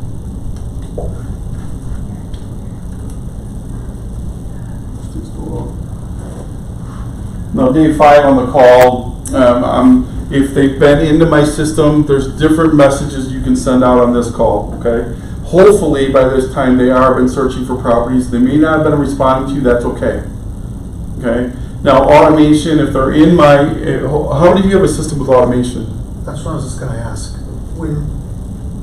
S2: Now, day 5 on the call, if they've been into my system, there's different messages you can send out on this call, okay? Hopefully, by this time, they are been searching for properties. They may not have been responding to you, that's okay. Okay? Now, automation, if they're in my, how many of you have a system with automation?
S4: That's what I was just gonna ask. When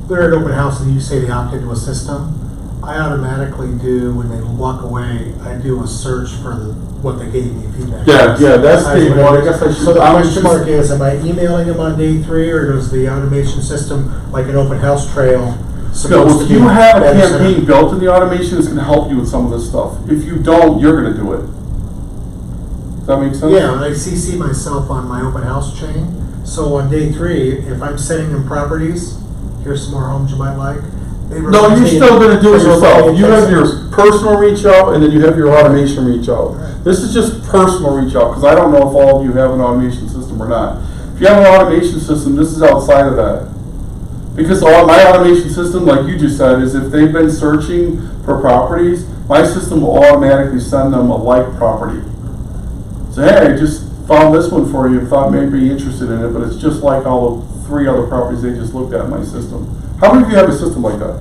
S4: they're at open house and you say they opt into a system, I automatically do, when they walk away, I do a search for what they gave me feedback.
S2: Yeah, that's day 1. I guess I should.
S4: So the question mark is, am I emailing them on day 3, or does the automation system, like an open house trail,
S2: No,
S4: supposed to
S2: if
S4: be?
S2: you have a
S4: better set up?
S2: campaign built in the automation, it's gonna help you with some of this stuff. If you don't, you're gonna do it. Does that make sense?
S4: Yeah, and I CC myself on my open house chain. So on day 3, if I'm sending them properties, here's some more homes you might like. they
S2: No,
S4: remind
S2: you're
S4: me-
S2: still gonna do it
S4: they remind
S2: yourself.
S4: me
S2: You
S4: of
S2: have your
S4: things.
S2: personal reach out, and then you have your automation reach out. This is just personal reach out, because I don't know if all of you have an automation system or not. If you have an automation system, this is outside of that. Because my automation system, like you just said, is if they've been searching for properties, my system will automatically send them a like property. So, hey, I just found this one for you, thought maybe you'd be interested in it, but it's just like all the 3 other properties they just looked at in my system. How many of you have a system like that?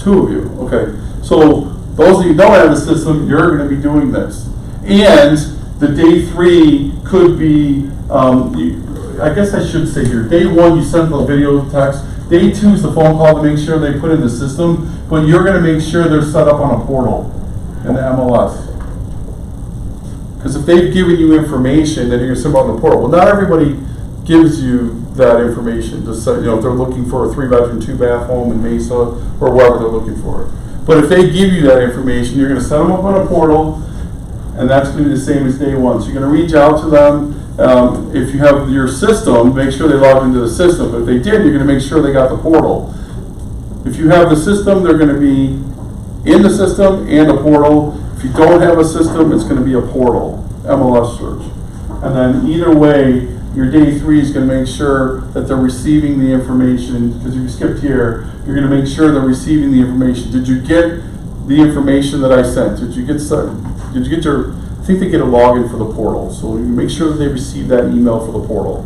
S2: 2 of you, okay. So those of you who don't have a system, you're gonna be doing this. And the day 3 could be, I guess I should say here, day 1 you send the video text, day 2 is the phone call to make sure they put in the system, but you're gonna make sure they're set up on a portal in the MLS. Because if they've given you information, then you're gonna send them on the portal. Well, not everybody gives you that information. Just so, if they're looking for a 3-bedroom, 2-bath home in Mesa, or wherever they're looking for it. But if they give you that information, you're gonna set them up on a portal, and that's gonna be the same as day 1. So you're gonna reach out to them. If you have your system, make sure they log into the system. But if they did, you're gonna make sure they got the portal. If you have the system, they're gonna be in the system and a portal. If you don't have a system, it's gonna be a portal, MLS search. And then either way, your day 3 is gonna make sure that they're receiving the information, because if you skipped here, you're gonna make sure they're receiving the information. Did you get the information that I sent? Did you get your, I think they get a login for the portal, so you make sure that they receive that email for the portal.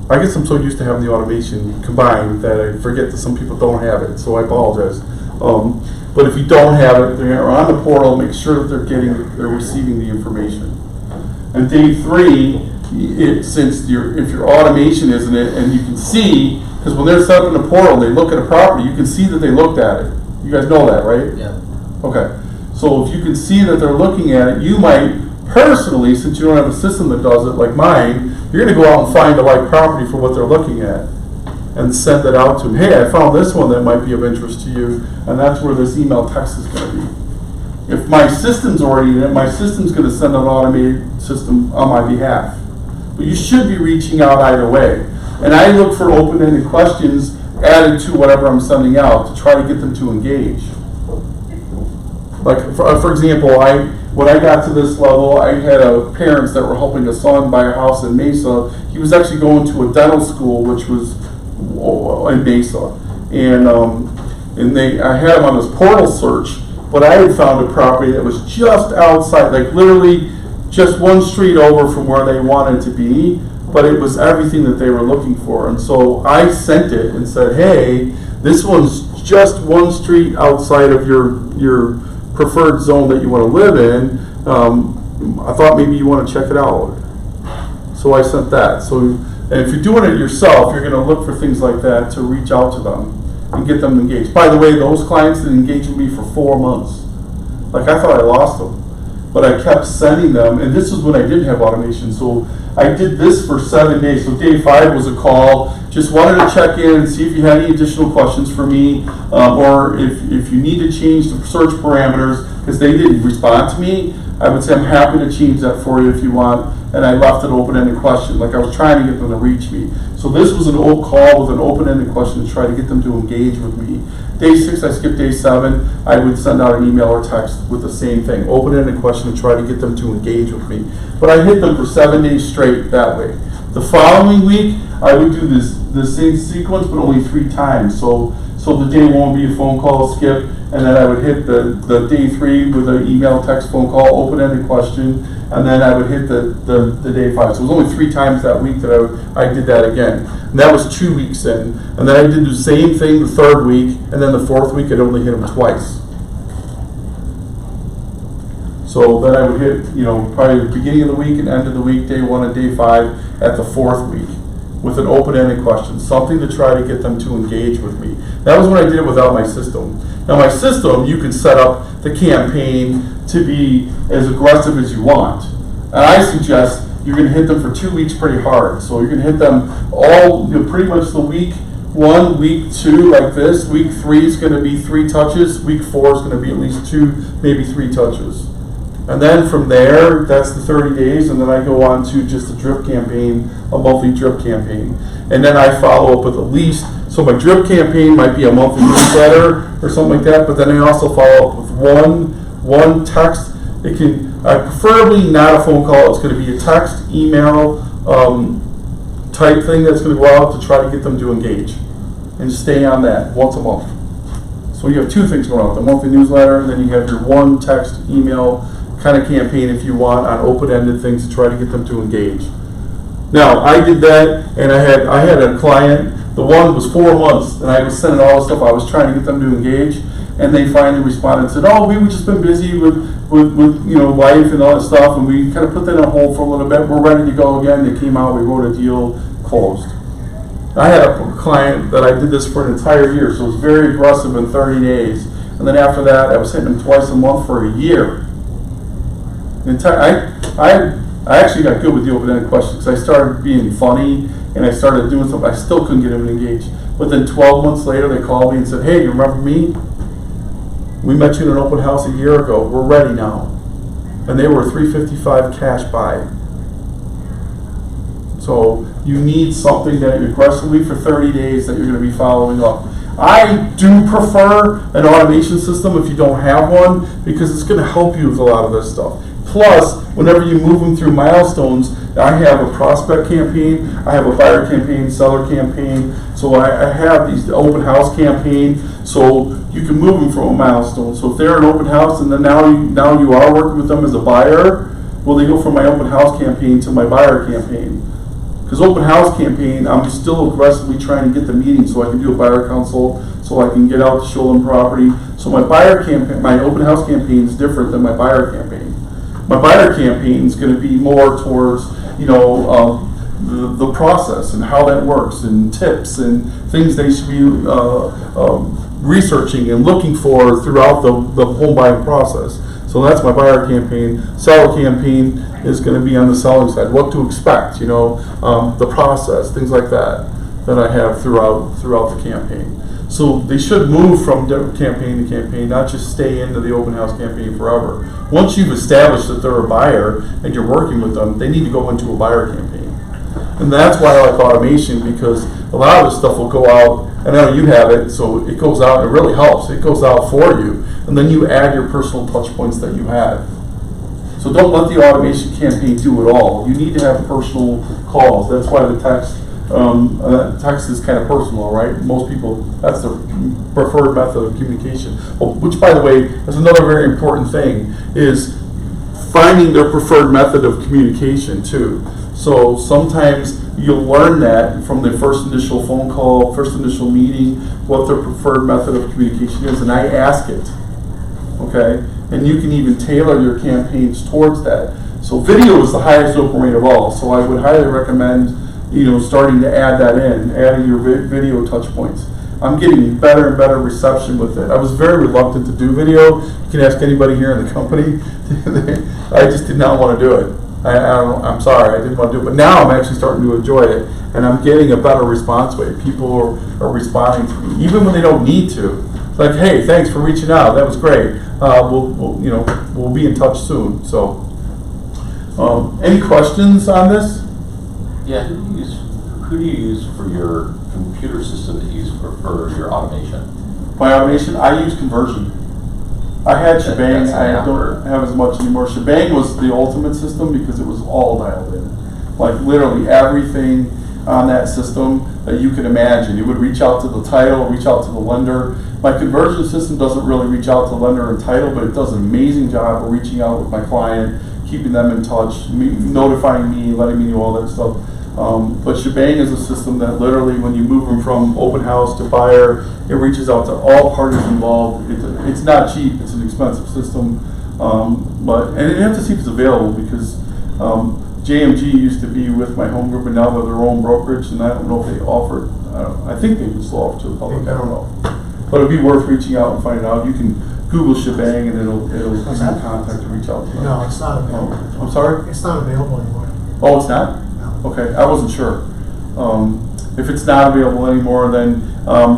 S2: I guess I'm so used to having the automation combined that I forget that some people don't have it, so I apologize. But if you don't have it, they're on the portal, make sure that they're receiving the information. And day 3, if your automation isn't it, and you can see, because when they're set up in the portal, they look at a property, you can see that they looked at it. You guys know that, right?
S3: Yeah.
S2: Okay. So if you can see that they're looking at it, you might personally, since you don't have a system that does it like mine, you're going to go out and find the right property for what they're looking at and send it out to them. Hey, I found this one that might be of interest to you, and that's where this email text is going to be. If my system's already in it, my system's going to send an automated system on my behalf. But you should be reaching out either way. And I look for open-ended questions added to whatever I'm sending out to try to get them to engage. Like, for example, when I got to this level, I had parents that were helping a son buy a house in Mesa. He was actually going to a dental school, which was in Mesa. And I had him on this portal search, but I had found a property that was just outside, like literally just 1 street over from where they wanted to be, but it was everything that they were looking for. And so I sent it and said, hey, this one's just 1 street outside of your preferred zone that you want to live in. I thought maybe you want to check it out. So I sent that. So, and if you're doing it yourself, you're going to look for things like that to reach out to them and get them engaged. By the way, those clients that engaged with me for 4 months, like I thought I lost them, but I kept sending them, and this is when I didn't have automation. So I did this for 7 days. So day 5 was a call. Just wanted to check in and see if you had any additional questions for me, or if you need to change the search parameters because they didn't respond to me. I would say I'm happy to change that for you if you want. And I left an open-ended question, like I was trying to get them to reach me. So this was an old call with an open-ended question to try to get them to engage with me. Day 6, I skipped day 7. I would send out an email or text with the same thing, open-ended question to try to get them to engage with me. But I hit them for 7 days straight that way. The following week, I would do this the same sequence, but only 3 times. So the day 1 would be a phone call, skip, and then I would hit the day 3 with an email, text, phone call, open-ended question, and then I would hit the day 5. So it was only 3 times that week that I did that again. And that was 2 weeks in. And then I did the same thing the 3rd week, and then the 4th week I'd only hit them twice. So then I would hit, probably the beginning of the week and end of the week, day 1 and day 5 at the 4th week with an open-ended question, something to try to get them to engage with me. That was when I did it without my system. Now my system, you can set up the campaign to be as aggressive as you want. And I suggest you're going to hit them for 2 weeks pretty hard. So you're going to hit them all, pretty much the week 1, week 2 like this. Week 3 is going to be 3 touches. Week 4 is going to be at least 2, maybe 3 touches. And then from there, that's the 30 days, and then I go on to just a drip campaign, a monthly drip campaign. And then I follow up with at least, so my drip campaign might be a monthly newsletter or something like that, but then I also follow up with one text. It can, preferably not a phone call, it's going to be a text, email type thing that's going to go out to try to get them to engage. And stay on that once a month. So you have 2 things going on, the monthly newsletter, and then you have your 1 text, email kind of campaign, if you want, on open-ended things to try to get them to engage. Now, I did that, and I had a client, the one was 4 months, and I was sending all the stuff, I was trying to get them to engage, and they finally responded and said, oh, we've just been busy with life and all that stuff, and we kind of put that on hold for a little bit, we're ready to go again. They came out, we wrote a deal, closed. I had a client that I did this for an entire year, so it was very aggressive in 30 days, and then after that, I was hitting them twice a month for a year. I actually got good with the open-ended questions because I started being funny and I started doing something. I still couldn't get them engaged. But then 12 months later, they called me and said, hey, you remember me? We met you in an open house a year ago. We're ready now. And they were $355 cash buy. So you need something that aggressively for 30 days that you're going to be following up. I do prefer an automation system if you don't have one because it's going to help you with a lot of this stuff. Plus, whenever you move them through milestones, I have a prospect campaign, I have a buyer campaign, seller campaign, so I have these open house campaign, so you can move them from a milestone. So if they're an open house and then now you are working with them as a buyer, well, they go from my open house campaign to my buyer campaign. Because open house campaign, I'm still aggressively trying to get the meeting so I can do a buyer consult, so I can get out to show them property. So my buyer campaign, my open house campaign is different than my buyer campaign. My buyer campaign is going to be more towards, the process and how that works and tips and things they should be researching and looking for throughout the home buying process. So that's my buyer campaign. Seller campaign is going to be on the selling side. What to expect, the process, things like that I have throughout the campaign. So they should move from campaign to campaign, not just stay into the open house campaign forever. Once you've established that they're a buyer and you're working with them, they need to go into a buyer campaign. And that's why I like automation, because a lot of this stuff will go out, and I know you have it, so it goes out, it really helps. It goes out for you, and then you add your personal touch points that you had. So don't let the automation campaign do it all. You need to have personal calls. That's why the text is kind of personal, right? Most people, that's the preferred method of communication. Which, by the way, is another very important thing, is finding their preferred method of communication too. So sometimes you'll learn that from the first initial phone call, first initial meeting, what their preferred method of communication is, and I ask it, okay? And you can even tailor your campaigns towards that. So video is the highest open rate of all, so I would highly recommend starting to add that in, adding your video touch points. I'm getting better and better reception with it. I was very reluctant to do video. You can ask anybody here in the company. I just did not want to do it. I'm sorry, I didn't want to do it. But now I'm actually starting to enjoy it, and I'm getting a better response rate. People are responding to me, even when they don't need to. It's like, hey, thanks for reaching out. That was great. We'll be in touch soon. So, any questions on this?
S1: Yeah, who do you use for your computer system that you use for your automation?
S2: My automation, I use Conversion. I had Shebang, I don't have as much anymore. Shebang was the ultimate system because it was all dialed in. Like literally everything, on that system that you can imagine. It would reach out to the title, reach out to the lender. My conversion system doesn't really reach out to lender and title, but it does an amazing job of reaching out with my client, keeping them in touch, notifying me, letting me know all that stuff. But Shebang is a system that literally, when you move them from open house to buyer, it reaches out to all parties involved. It's not cheap, it's an expensive system. And you have to see if it's available, because JMG used to be with my home group, and now they're their own brokerage, and I don't know if they offer, I think they just offer to the public, I don't know. But it'd be worth reaching out and finding out. You can Google Shebang and it'll give you contact to reach out to them.
S4: No, it's not available.
S2: I'm sorry?
S4: It's not available anymore.
S2: Oh, it's not?
S4: No.
S2: Okay, I wasn't sure. If it's not available anymore, then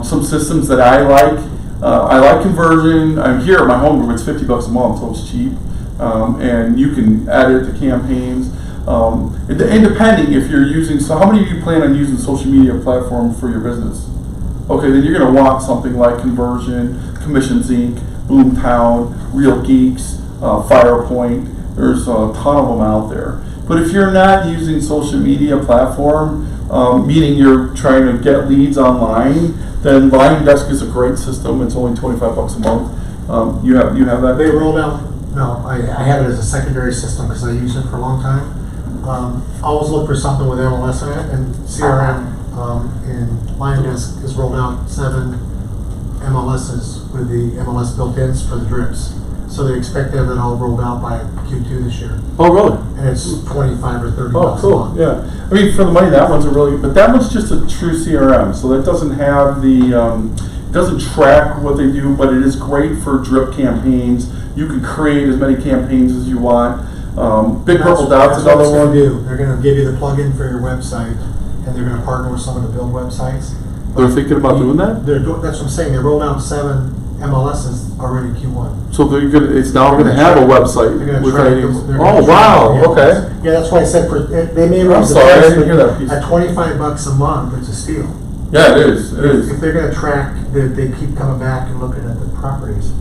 S2: some systems that I like Conversion. I'm here at my home group, it's $50 a month, so it's cheap. And you can add it to campaigns. And depending if you're using, so how many of you plan on using social media platforms for your business? Okay, then you're going to want something like Conversion, Commissions Inc., Boomtown, Real Geeks, Firepoint. There's a ton of them out there. But if you're not using social media platform, meaning you're trying to get leads online, then LionDesk is a great system. It's only $25 a month. You have that?
S4: They rolled out, no, I have it as a secondary system because I used it for a long time. Always look for something with MLS in it, and CRM and LionDesk has rolled out 7 MLSs with the MLS built-ins for the drips. So they expect to have that all rolled out by Q2 this year.
S2: Oh, really?
S4: And it's $25 or $30
S2: Oh,
S4: a
S2: cool.
S4: month.
S2: Yeah. I mean, for the money, that one's a really, but that one's just a true CRM. So that doesn't have the, it doesn't track what they do, but it is great for drip campaigns. You can create as many campaigns as you want. Big Purple Dot's another
S4: That's what
S2: one.
S4: it's gonna do. They're going to give you the plugin for your website, and they're going to partner with someone to build websites.
S2: They're thinking about doing that?
S4: That's what I'm saying. They rolled out 7 MLSs already Q1.
S2: So it's now going to have a website.
S4: They're going to
S2: with
S4: track
S2: IDs.
S4: them.
S2: Oh, wow, okay.
S4: Yeah, that's why I said they may
S2: I'm
S4: raise the
S2: sorry, I
S4: price,
S2: didn't hear that
S4: but
S2: piece.
S4: at $25 a month, it's a steal.
S2: Yeah, it is. It is.
S4: If they're going to track that they keep coming back and looking at the properties.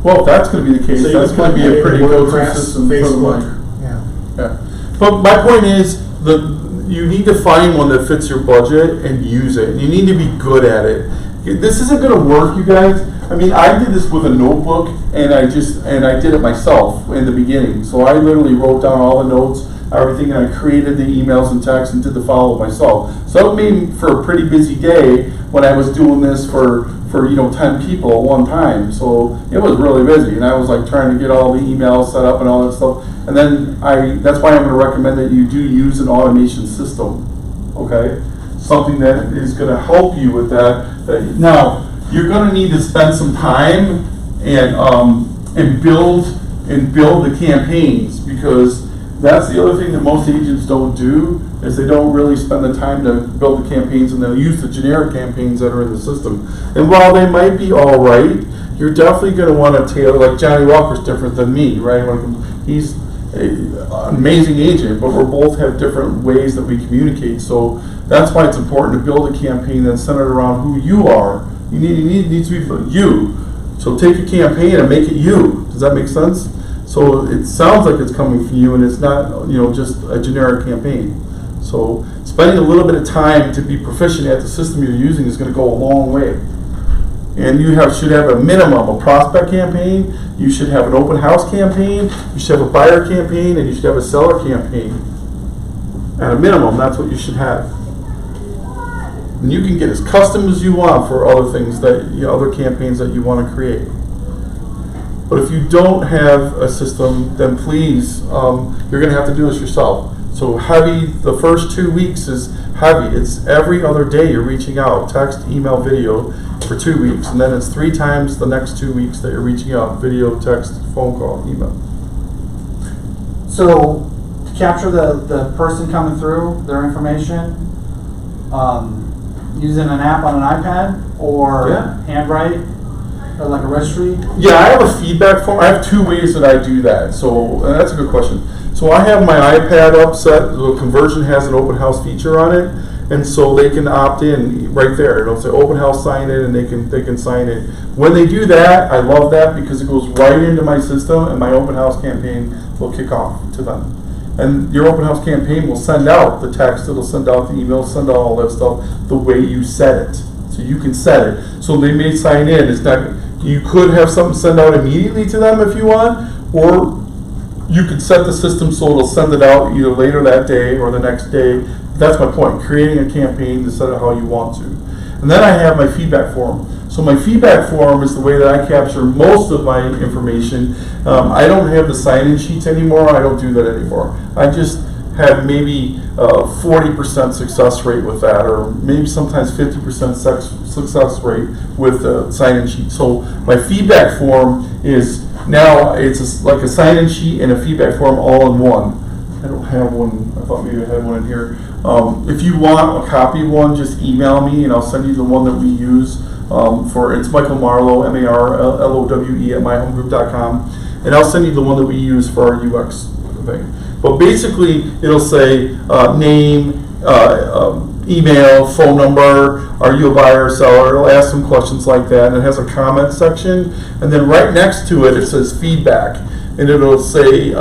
S2: Well, if that's going to be the case,
S4: So you
S2: that's
S4: can
S2: going to be a
S4: put
S2: pretty
S4: it in
S2: go-to
S4: WordPress,
S2: system for the money.
S4: Facebook. Yeah.
S2: Yeah. But my point is, you need to find one that fits your budget and use it. You need to be good at it. This isn't going to work, you guys. I mean, I did this with a notebook, and I did it myself in the beginning. So I literally wrote down all the notes, everything, and I created the emails and texts and did the follow-up myself. So it made for a pretty busy day when I was doing this for 10 people at one time. So it was really busy, and I was like trying to get all the emails set up and all that stuff. And then that's why I'm going to recommend that you do use an automation system, okay? Something that is going to help you with that. Now, you're going to need to spend some time and build the campaigns, because that's the other thing that most agents don't do, is they don't really spend the time to build the campaigns, and they'll use the generic campaigns that are in the system. And while they might be all right, you're definitely going to want to tailor, like Johnny Walker's different than me, right? He's an amazing agent, but we both have different ways that we communicate. So that's why it's important to build a campaign that's centered around who you are. It needs to be you. So take a campaign and make it you. Does that make sense? So it sounds like it's coming from you, and it's not, just a generic campaign. So spending a little bit of time to be proficient at the system you're using is going to go a long way. And you should have a minimum, a prospect campaign, you should have an open house campaign, you should have a buyer campaign, and you should have a seller campaign. At a minimum, that's what you should have. And you can get as custom as you want for other things, other campaigns that you want to create. But if you don't have a system, then please, you're going to have to do this yourself. So the first 2 weeks is heavy. It's every other day you're reaching out, text, email, video for 2 weeks. And then it's 3 times the next 2 weeks that you're reaching out, video, text, phone call, email.
S5: So to capture the person coming through, their information, using an app on an iPad or handwrite, or like a registry?
S2: Yeah, I have a feedback form. I have 2 ways that I do that. So that's a good question. So I have my iPad up set. The Conversion has an open house feature on it, and so they can opt in right there. It'll say open house sign in, and they can sign in. When they do that, I love that because it goes right into my system, and my open house campaign will kick off to them. And your open house campaign will send out the text, it'll send out the email, send out all that stuff the way you set it. So you can set it. So they may sign in. It's not, you could have something send out immediately to them if you want, or you could set the system so it'll send it out either later that day or the next day. That's my point, creating a campaign to set it how you want to. And then I have my feedback form. So my feedback form is the way that I capture most of my information. I don't have the sign-in sheets anymore. I don't do that anymore. I just have maybe 40% success rate with that, or maybe sometimes 50% success rate with the sign-in sheet. So my feedback form is now like a sign-in sheet and a feedback form all in one. I don't have one. I thought maybe I had one in here. If you want a copy of one, just email me and I'll send you the one that we use. It's Michael Marlowe, MARLOWE at myhomegroup.com, and I'll send you the one that we use for our UX thing. But basically, it'll say name, email, phone number, are you a buyer or seller? It'll ask some questions like that, and it has a comment section. And then right next to it, it says feedback, and it'll say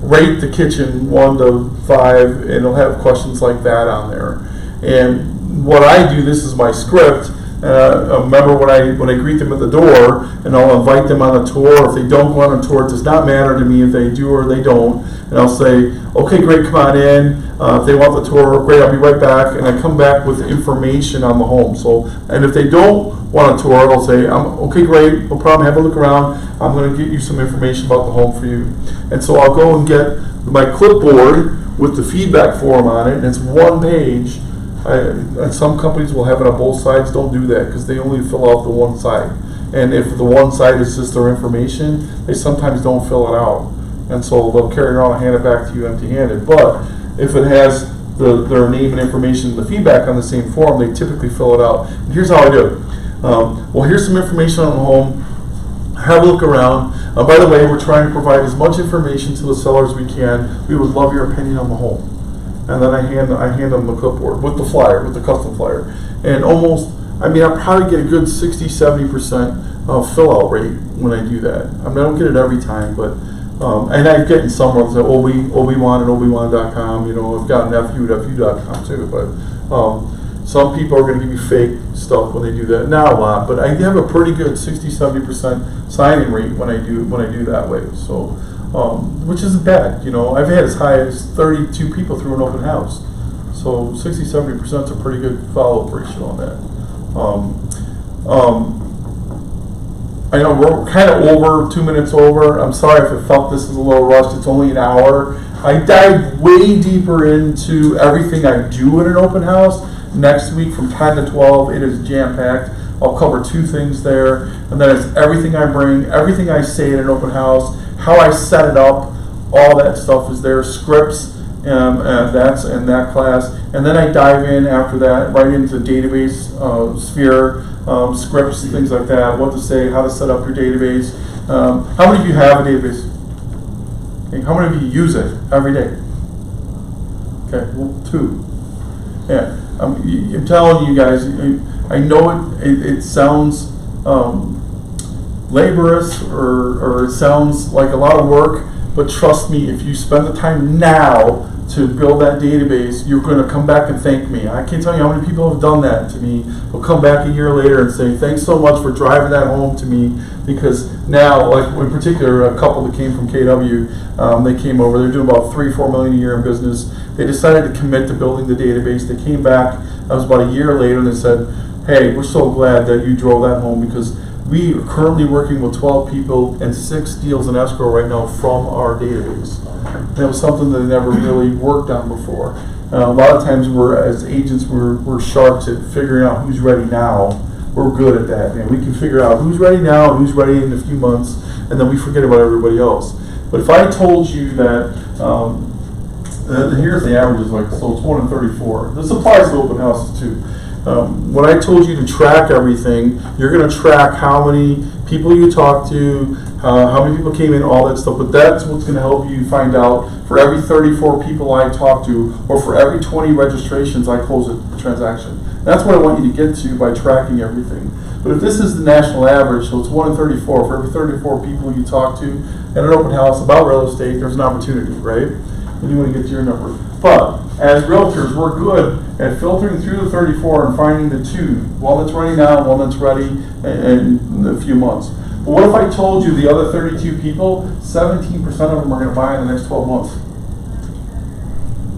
S2: rate the kitchen 1 to 5, and it'll have questions like that on there. And what I do, this is my script. Remember when I greet them at the door, and I'll invite them on a tour. If they don't go on a tour, it does not matter to me if they do or they don't. And I'll say, okay, great, come on in. If they want the tour, great, I'll be right back. And I come back with information on the home. So, and if they don't want a tour, I'll say, okay, great, no problem, have a look around. I'm going to get you some information about the home for you. And so I'll go and get my clipboard with the feedback form on it, and it's one page. And some companies will have it on both sides. Don't do that because they only fill out the one side. And if the one side is just their information, they sometimes don't fill it out. And so they'll carry it around and hand it back to you empty-handed. But if it has their name and information, the feedback on the same form, they typically fill it out. And here's how I do it. Well, here's some information on the home. Have a look around. By the way, we're trying to provide as much information to the seller as we can. We would love your opinion on the home. And then I hand them the clipboard with the flyer, with the custom flyer. And I probably get a good 60-70% fill out rate when I do that. I don't get it every time, but and I get in some ones at Obi-Wan and Obi-Wan.com. I've got an FU at FU.com too. But some people are going to give you fake stuff when they do that. Not a lot, but I have a pretty good 60-70% sign-in rate when I do that way. So. Which isn't bad, I've had as high as 32 people through an open house. So 60-70% is a pretty good follow-up ratio on that. I know we're kind of over, 2 minutes over. I'm sorry if it felt this is a little rushed. It's only an hour. I dive way deeper into everything I do in an open house. Next week from 10 to 12, it is jam-packed. I'll cover 2 things there, and then it's everything I bring, everything I say in an open house, how I set it up, all that stuff is there, scripts, and that's in that class. And then I dive in after that, right into database sphere, scripts, things like that, what to say, how to set up your database. How many of you have a database? Okay, how many of you use it every day? Okay, well, 2. Yeah, I'm telling you guys, I know it sounds laborious or it sounds like a lot of work, but trust me, if you spend the time now to build that database, you're going to come back and thank me. I can't tell you how many people have done that to me. They'll come back a year later and say, thanks so much for driving that home to me, because now, like in particular, a couple that came from KW, they came over, they're doing about $3-4 million a year in business. They decided to commit to building the database. They came back, that was about a year later, and they said, hey, we're so glad that you drove that home, because we are currently working with 12 people and 6 deals in escrow right now from our database. That was something that they never really worked on before. A lot of times as agents, we're sharps at figuring out who's ready now. We're good at that. Man. We can figure out who's ready now, who's ready in a few months, and then we forget about everybody else. But if I told you that, here's the averages, so it's 1 in 34. This applies to open houses too. When I told you to track everything, you're going to track how many people you talk to, how many people came in, all that stuff. But that's what's going to help you find out for every 34 people I talk to, or for every 20 registrations I close a transaction. That's what I want you to get to by tracking everything. But if this is the national average, so it's 1 in 34, for every 34 people you talk to at an open house about real estate, there's an opportunity, right? and you want to get to your number. But as realtors, we're good at filtering through the 34 and finding the two, one that's ready now, one that's ready in a few months. But what if I told you the other 32 people, 17% of them are going to buy in the next 12 months?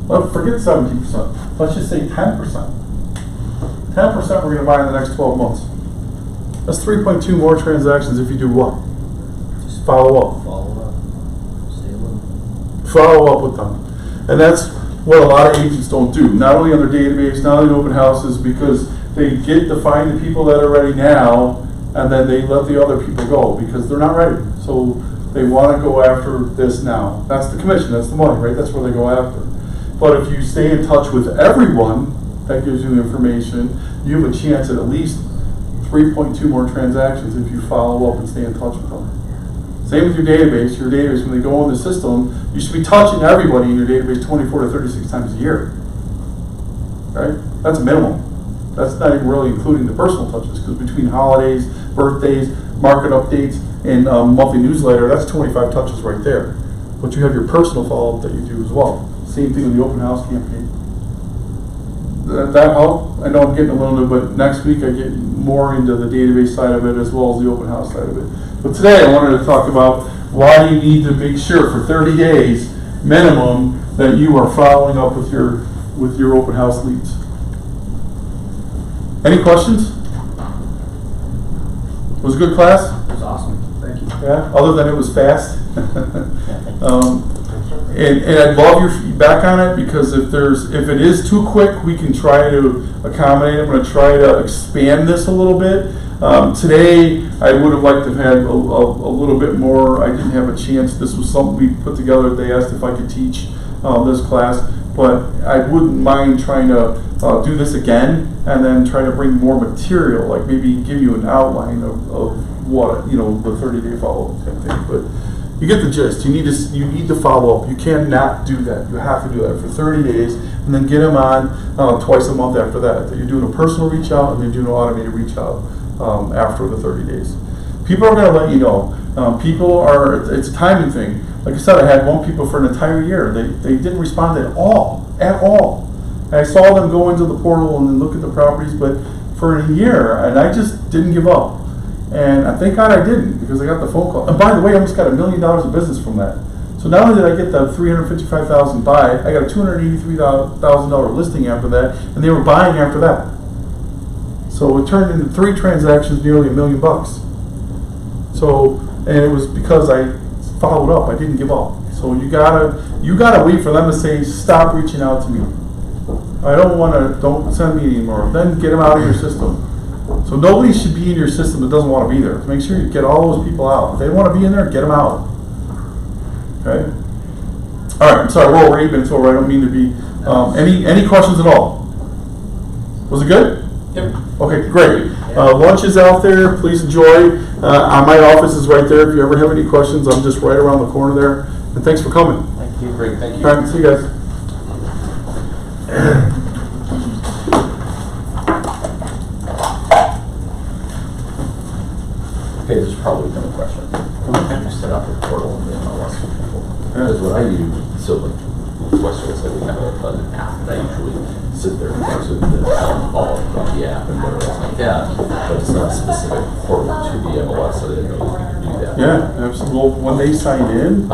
S2: Well, forget 17%. Let's just say 10%. 10% we're going to buy in the next 12 months. That's 3.2 more transactions if you do what? Just follow up.
S3: Follow up. Stay with them.
S2: Follow up with them. And that's what a lot of agents don't do. Not only on their database, not only in open houses, because they get to find the people that are ready now, and then they let the other people go because they're not ready. So they want to go after this now. That's the commission, that's the money, right? That's where they go after. But if you stay in touch with everyone that gives you information, you have a chance at least 3.2 more transactions if you follow up and stay in touch with them. Same with your database. Your database, when they go in the system, you should be touching everybody in your database 24 to 36 times a year. Right? That's a minimum. That's not even really including the personal touches, because between holidays, birthdays, market updates, and monthly newsletter, that's 25 touches right there. But you have your personal follow-up that you do as well. Same thing with the open house campaign. That help? I know I'm getting a little bit, but next week I get more into the database side of it as well as the open house side of it. But today I wanted to talk about why you need to make sure for 30 days minimum that you are following up with your open house leads. Any questions? Was it a good class?
S5: It was awesome. Thank you.
S2: Yeah, other than it was fast. And I'd love your feedback on it, because if it is too quick, we can try to accommodate. I'm going to try to expand this a little bit. Today, I would have liked to have had a little bit more. I didn't have a chance. This was something we put together. They asked if I could teach this class, but I wouldn't mind trying to do this again and then try to bring more material, like maybe give you an outline of what, the 30-day follow-up type thing. But you get the gist. You need to follow up. You cannot do that. You have to do that for 30 days and then get them on twice a month after that. That you're doing a personal reach out and you're doing an automated reach out after the 30 days. People are going to let you know. It's a timing thing. Like I said, I had one people for an entire year. They didn't respond at all. And I saw them go into the portal and then look at the properties, but for a year, and I just didn't give up. And I thank God I didn't, because I got the phone call. And by the way, I almost got $1 million of business from that. So not only did I get the $355,000 buy, I got a $283,000 listing after that, and they were buying after that. So it turned into 3 transactions, nearly $1 million. So, and it was because I followed up. I didn't give up. So you gotta wait for them to say, stop reaching out to me. Don't send me anymore. Then get them out of your system. So nobody should be in your system that doesn't want to be there. Make sure you get all those people out. If they want to be in there, get them out. Okay? All right, I'm sorry, we're over 8 minutes over. I don't mean to be. Any questions at all? Was it good?
S1: Yep.
S2: Okay, great. Lunch is out there. Please enjoy. My office is right there. If you ever have any questions, I'm just right around the corner there. And thanks for coming.
S1: Thank you. Great. Thank you.
S2: All right, see you guys.
S1: Okay, this is probably a dumb question. Can you set up a portal in the MLS for people? Because what I use, so like Western said, we have an app that I usually sit there and do all about the app and whatever else like that. But it's not a specific portal to the MLS, so I didn't know you could do that.
S2: Yeah, absolutely. Well, when they sign in,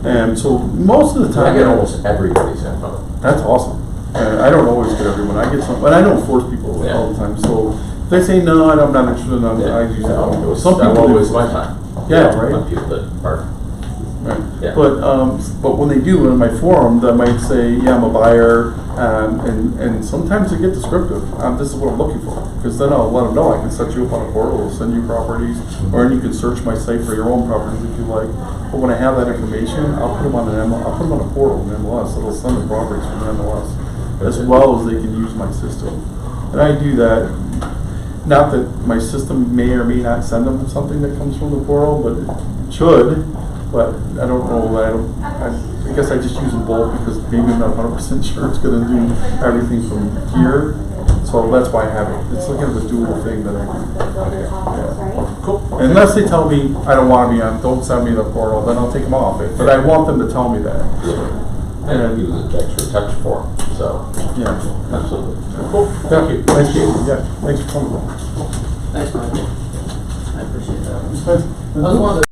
S2: and so most of the time,
S1: I get almost everybody's info.
S2: That's awesome. I don't always get everyone. I get some, but I don't force people all the time. So if they say no, I'm not interested in them. I usually don't. Some people
S1: don't waste my time.
S2: Yeah, right.
S1: On people that are.
S2: Right.
S1: Yeah.
S2: But when they do in my forum, they might say, yeah, I'm a buyer, and sometimes they get descriptive. This is what I'm looking for, because then I'll let them know. I can set you up on a portal, I'll send you properties, or you can search my site for your own properties if you like. But when I have that information, I'll put them on a portal in MLS. It'll send the properties from the MLS, as well as they can use my system. And I do that. Not that my system may or may not send them something that comes from the portal, but it should. But I don't know. I guess I just use them both because maybe I'm not 100% sure it's going to do everything from here. So that's why I have it. It's kind of a dual thing that I do. Yeah. Cool. Unless they tell me I don't want to be on, don't send me the portal, then I'll take them off it. But I want them to tell me that.
S1: And use it extra touch for them, so,
S2: Yeah.
S1: absolutely.
S2: Cool. Thank you. Thank you. Yeah. Thanks for coming.
S5: Thanks, Michael. I appreciate that.
S2: Thanks.
S5: That was one of the